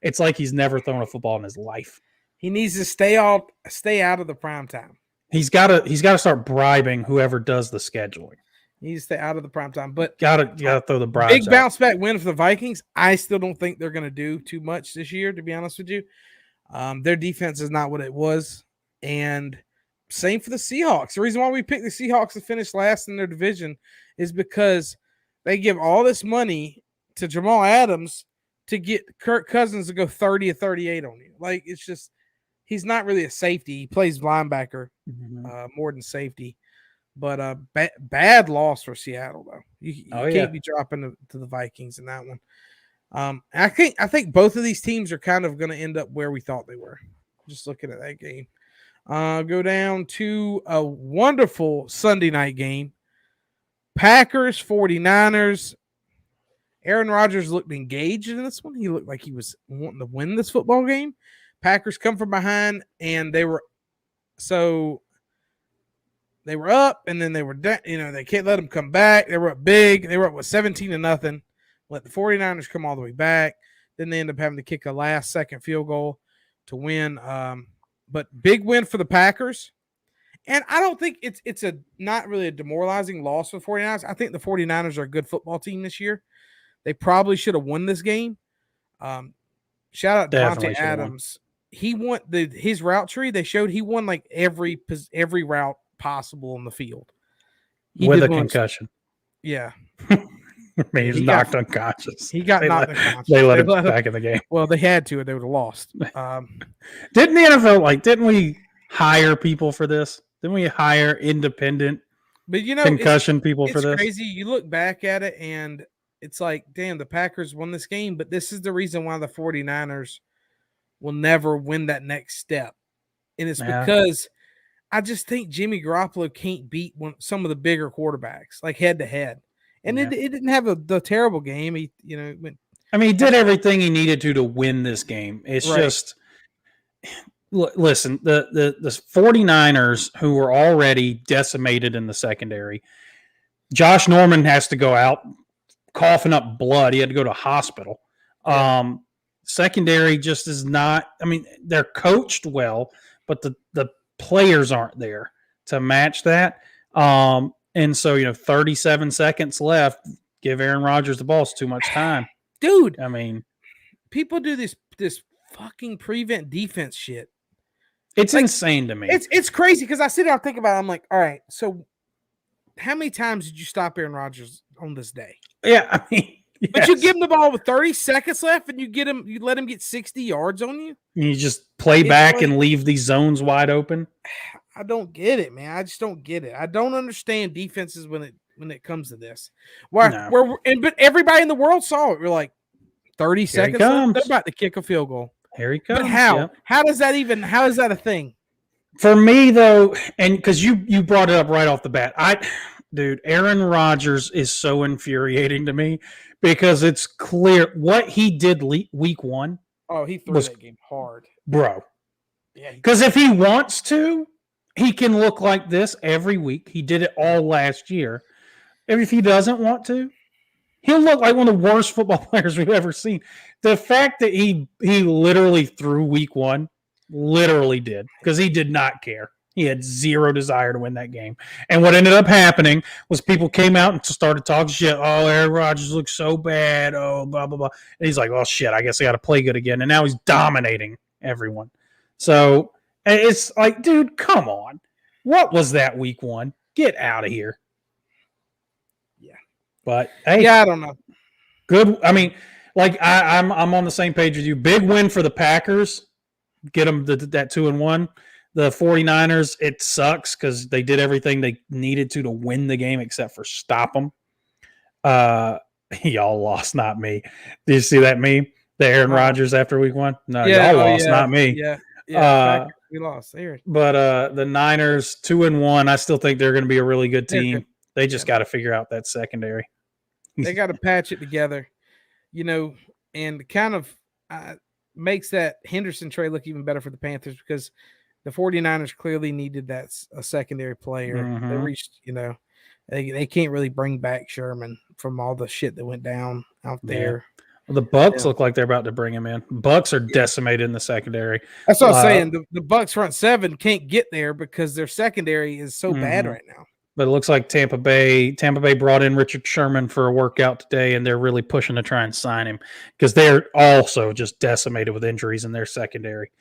it's like he's never thrown a football in his life.
He needs to stay out of the primetime.
He's got to start bribing whoever does the scheduling.
He needs to stay out of the primetime. But
got to throw the bribes.
Big bounce back win for the Vikings. I still don't think they're going to do too much this year, to be honest with you. Their defense is not what it was. And same for the Seahawks. The reason why we picked the Seahawks to finish last in their division is because they give all this money to Jamal Adams to get Kirk Cousins to go 30 or 38 on you. Like, it's just, he's not really a safety. He plays linebacker more than safety. But bad loss for Seattle, though. You can't be dropping to the Vikings in that one. I think both of these teams are kind of going to end up where we thought they were. Just looking at that game. Go down to a wonderful Sunday night game. Packers, 49ers. Aaron Rodgers looked engaged in this one. He looked like he was wanting to win this football game. Packers come from behind, and they were up, and then they were down. They can't let them come back. They were up big. They were up with 17-0. Let the 49ers come all the way back. Then they end up having to kick a last-second field goal to win. But big win for the Packers. And I don't think it's not really a demoralizing loss for the 49ers. I think the 49ers are a good football team this year. They probably should have won this game. Shout out to Devontae Adams. He won his route tree. They showed he won like every route possible on the field.
With a concussion.
Yeah.
I mean, he's knocked unconscious.
He got knocked unconscious.
They let him back in the game.
Well, they had to, or they would have lost.
Didn't the NFL didn't we hire people for this? Didn't we hire independent concussion people for this?
It's crazy. You look back at it and it's like, damn, the Packers won this game, but this is the reason why the 49ers will never win that next step. And it's because I just think Jimmy Garoppolo can't beat some of the bigger quarterbacks, like head to head. And it didn't have the terrible game. He did everything he needed to win this game. It's just, listen, the 49ers, who were already decimated in the secondary, Josh Norman has to go out coughing up blood. He had to go to a hospital. Secondary just is not, they're coached well, but the players aren't there to match that. And so, 37 seconds left. Give Aaron Rodgers the ball. It's too much time. Dude.
People
do this fucking prevent defense shit.
It's insane to me.
It's crazy because I sit there and think about it. I'm like, all right, so how many times did you stop Aaron Rodgers on this day?
Yeah,
yes. But you give him the ball with 30 seconds left and you let him get 60 yards on you?
And you just play back and leave these zones wide open?
I don't get it, man. I just don't get it. I don't understand defenses when it comes to this. But everybody in the world saw it. We're like, 30 seconds left, they're about to kick a field goal.
Here he comes.
But how? Yep. How is that a thing?
For me, though, and because you brought it up right off the bat, Aaron Rodgers is so infuriating to me because it's clear what he did week one.
Oh, he threw that game hard.
Bro. Because if he wants to, he can look like this every week. He did it all last year. If he doesn't want to, he'll look like one of the worst football players we've ever seen. The fact that he literally threw week one, literally did, because he did not care. He had zero desire to win that game. And what ended up happening was people came out and started talking shit. Oh, Aaron Rodgers looks so bad. Oh, blah, blah, blah. And he's like, oh, shit, I guess I got to play good again. And now he's dominating everyone. So it's like, dude, come on. What was that week one? Get out of here.
Yeah.
But, hey.
Yeah, I don't know.
Good. I mean, like, I'm on the same page with you. Big win for the Packers. Get them that 2-1. The 49ers, it sucks because they did everything they needed to win the game except for stop them. Y'all lost, not me. Did you see that meme? The Aaron Rodgers after week one? No, y'all lost, not me.
Yeah, we lost.
But the Niners, 2-1, I still think they're going to be a really good team. They just got to figure out that secondary.
They got to patch it together, and kind of makes that Henderson trade look even better for the Panthers because the 49ers clearly needed a secondary player. Mm-hmm. They reached, they can't really bring back Sherman from all the shit that went down out there.
Well, the Bucks look like they're about to bring him in. Bucks are decimated in the secondary.
That's what I'm saying. The Bucks front seven can't get there because their secondary is so bad right now.
But it looks like Tampa Bay brought in Richard Sherman for a workout today, and they're really pushing to try and sign him because they're also just decimated with injuries in their secondary.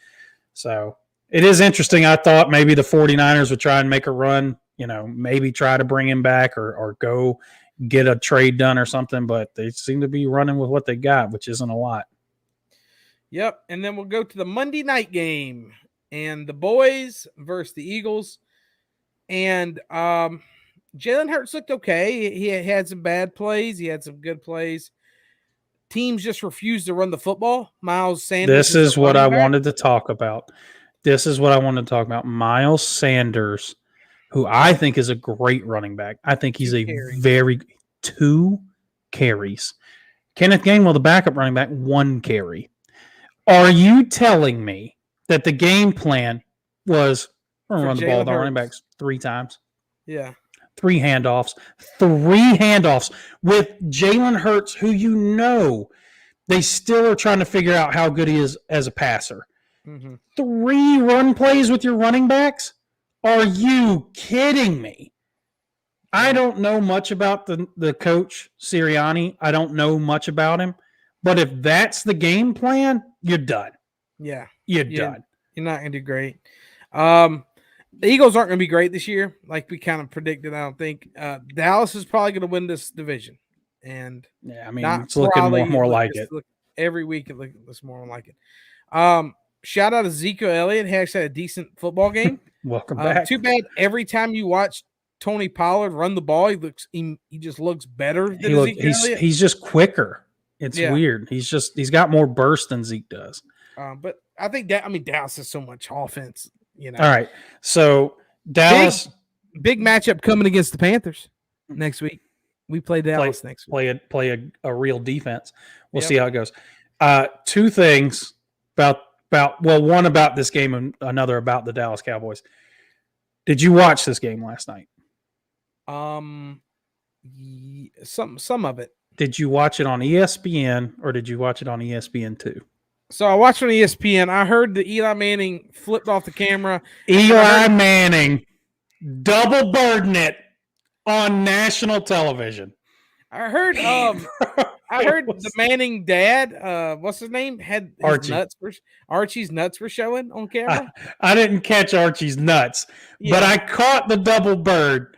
So it is interesting. I thought maybe the 49ers would try and make a run, maybe try to bring him back or go get a trade done or something, but they seem to be running with what they got, which isn't a lot.
Yep, and then we'll go to the Monday night game, and the boys versus the Eagles. And Jalen Hurts looked okay. He had some bad plays. He had some good plays. Teams just refused to run the football. Miles Sanders.
This is what I wanted to talk about. Miles Sanders, who I think is a great running back. I think he's very 2 carries. Kenneth Gainwell, the backup running back, 1 carry. Are you telling me that the game plan was run the ball to running backs 3 times?
Yeah.
3 handoffs. 3 handoffs with Jalen Hurts, who they still are trying to figure out how good he is as a passer. Mm-hmm. 3 run plays with your running backs? Are you kidding me? I don't know much about the coach, Sirianni. I don't know much about him. But if that's the game plan, you're done.
Yeah.
You're done.
You're not going to do great. The Eagles aren't going to be great this year, like we kind of predicted, I don't think. Dallas is probably going to win this division. And
it's looking more like it.
Every week it looks more like it. Shout out to Ezekiel Elliott. He actually had a decent football game.
Welcome back.
Too bad every time you watch Tony Pollard run the ball, he just looks better than Ezekiel Elliott.
He's just quicker. It's weird. He's got more burst than Zeke does.
But I think Dallas has so much offense. All
right. So Dallas
big matchup coming against the Panthers next week. We play Dallas next week.
Play a real defense. We'll see how it goes. 2 things one about this game and another about the Dallas Cowboys. Did you watch this game last night?
Some of it.
Did you watch it on ESPN or did you watch it on ESPN2?
So I watched on ESPN. I heard that Eli Manning flipped off the camera.
Eli Manning double burden it on national television.
I heard the Manning dad, what's his name? Had his Archie's nuts were showing on camera.
I didn't catch Archie's nuts, but I caught the double bird.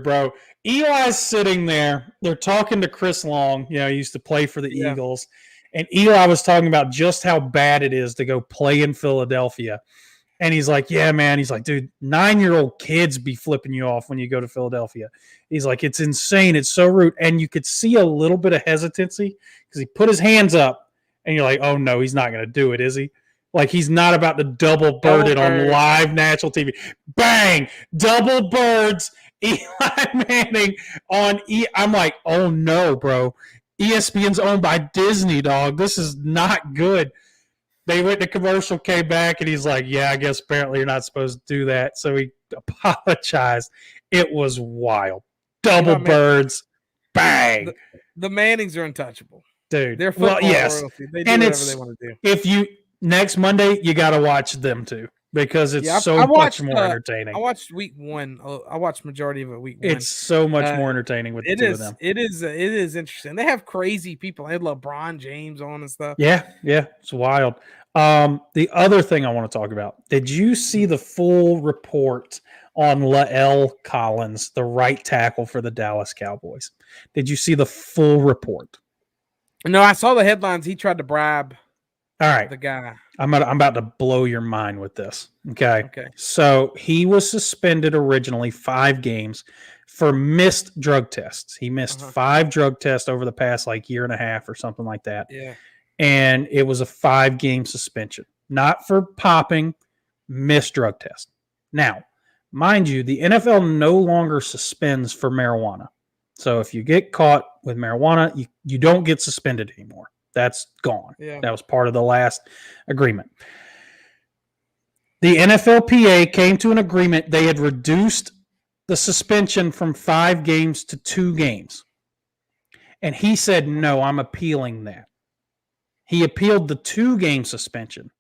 Bro. Eli's sitting there. They're talking to Chris Long. He used to play for the Eagles. And Eli was talking about just how bad it is to go play in Philadelphia. And he's like, yeah, man. He's like, dude, 9-year-old kids be flipping you off when you go to Philadelphia. He's like, it's insane. It's so rude. And you could see a little bit of hesitancy because he put his hands up and you're like, oh, no, he's not going to do it, is he? Like he's not about to double bird it on live national TV. Bang! Double birds. Eli Manning on I'm like, oh, no, bro. ESPN's owned by Disney, dog. This is not good. They went to commercial, came back, and he's like, yeah, I guess apparently you're not supposed to do that. So he apologized. It was wild. Double birds. Bang.
The Mannings are untouchable.
Dude.
They're football royalty. They do whatever they want to do.
If you next Monday, you got to watch them too because it's much more entertaining.
I watched week 1. I watched majority of it week 1.
It's so much more entertaining with the two of them.
It is interesting. They have crazy people. They have LeBron James on and stuff.
Yeah, it's wild. The other thing I want to talk about, did you see the full report on Lael Collins, the right tackle for the Dallas Cowboys? Did you see the full report?
No, I saw the headlines. He tried to bribe
the
guy.
I'm about to blow your mind with this. Okay. So he was suspended originally 5 games for missed drug tests. He missed 5 drug tests over the past year and a half or something like that.
Yeah.
And it was a 5-game suspension, not for popping, missed drug test. Now, mind you, the NFL no longer suspends for marijuana. So if you get caught with marijuana, you don't get suspended anymore. That's gone.
Yeah.
That was part of the last agreement. The NFLPA came to an agreement. They had reduced the suspension from 5 games to 2 games. And he said, no, I'm appealing that. He appealed the 2-game suspension.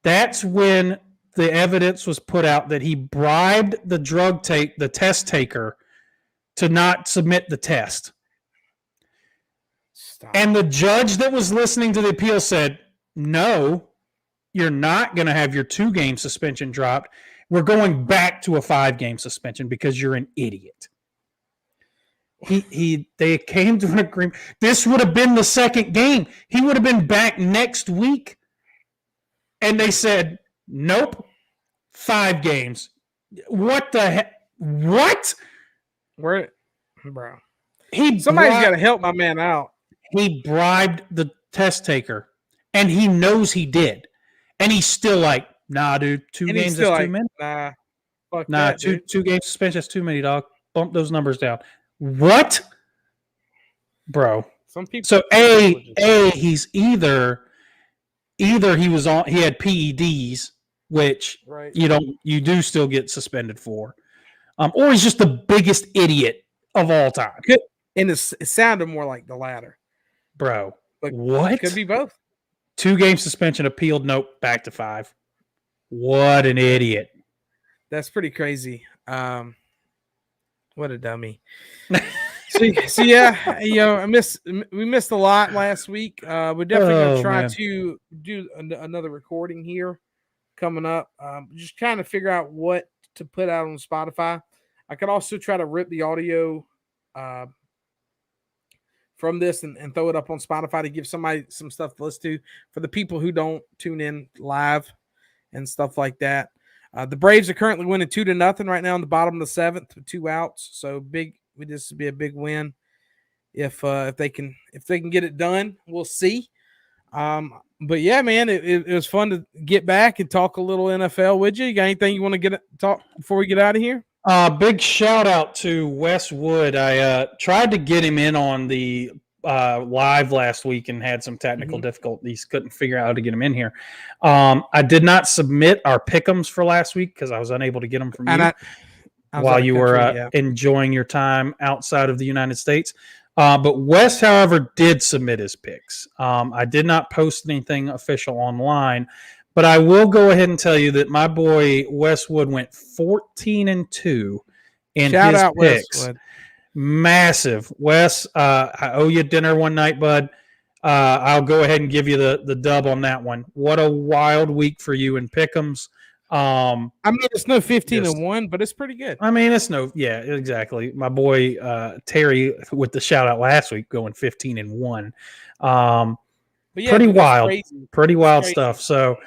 That's when the evidence was put out that he bribed the test taker to not submit the test.
Stop.
And the judge that was listening to the appeal said, no, you're not going to have your 2-game suspension dropped. We're going back to a 5-game suspension because you're an idiot. They came to an agreement. This would have been the 2nd game. He would have been back next week. And they said, nope, 5 games. What the heck? What?
Where, bro?
Somebody's
got to help my man out.
He bribed the test taker, and he knows he did. And he's still like, nah, dude, 2 games is too many.
Nah, fuck
nah,
that,
2 games suspension is too many, dog. Bump those numbers down. What? Bro.
Some people.
So he's either he had PEDs, which you do still get suspended for, or he's just the biggest idiot of all time.
And it sounded more like the latter,
bro.
But
what?
Could be both.
2-game suspension appealed. Nope, back to 5. What an idiot!
That's pretty crazy. What a dummy. So yeah, we missed a lot last week. We're definitely gonna try to do another recording here coming up. Just trying to figure out what to put out on Spotify. I could also try to rip the audio from this and throw it up on Spotify to give somebody some stuff to listen to for the people who don't tune in live and stuff like that. The Braves are currently winning 2-0 right now in the bottom of the 7th with 2 outs. So this would be a big win if they can get it done. We'll see. But yeah, man, it was fun to get back and talk a little NFL with you. You got anything you want to talk before we get out of here?
Big shout out to Wes Wood. I tried to get him in on the live last week and had some technical difficulties. Couldn't figure out how to get him in here. I did not submit our pick'ems for last week because I was unable to get them from you while you were enjoying your time outside of the United States. But Wes, however, did submit his picks. I did not post anything official online. But I will go ahead and tell you that my boy Wes Wood went 14-2 in
Shout
his
out
picks.
Wes Wood.
Massive. Wes, I owe you dinner one night, bud. I'll go ahead and give you the dub on that one. What a wild week for you in pick'ems.
I mean, it's no 15-1, but it's pretty good.
I mean, yeah, exactly. My boy Terry with the shout out last week going 15-1. But yeah, pretty wild stuff. So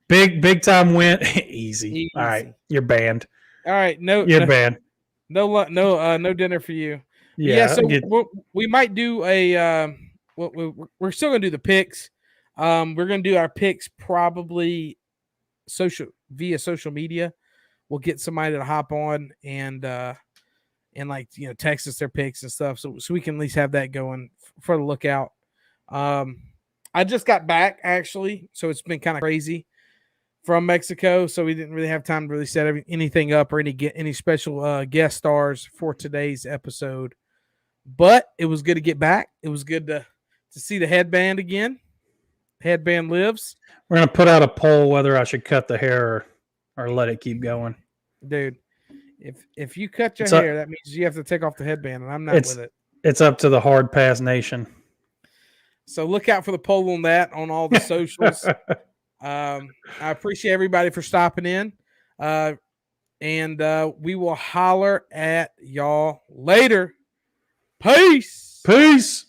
big time win. Easy. All right, you're banned.
All right,
banned.
No dinner for you. Yeah, so we might do a. We're still gonna do the picks. We're gonna do our picks probably via social media. We'll get somebody to hop on and text us their picks and stuff, so we can at least have that going for the lookout. I just got back actually, so it's been kind of crazy from Mexico. So we didn't really have time to really set anything up or any special guest stars for today's episode. But it was good to get back. It was good to see the headband again. Headband lives.
We're gonna put out a poll whether I should cut the hair or let it keep going.
Dude, if you cut your hair, that means you have to take off the headband, and I'm not with it.
It's up to the Hard Pass Nation.
So look out for the poll on that on all the socials. I appreciate everybody for stopping in. And we will holler at y'all later. Peace.
Peace.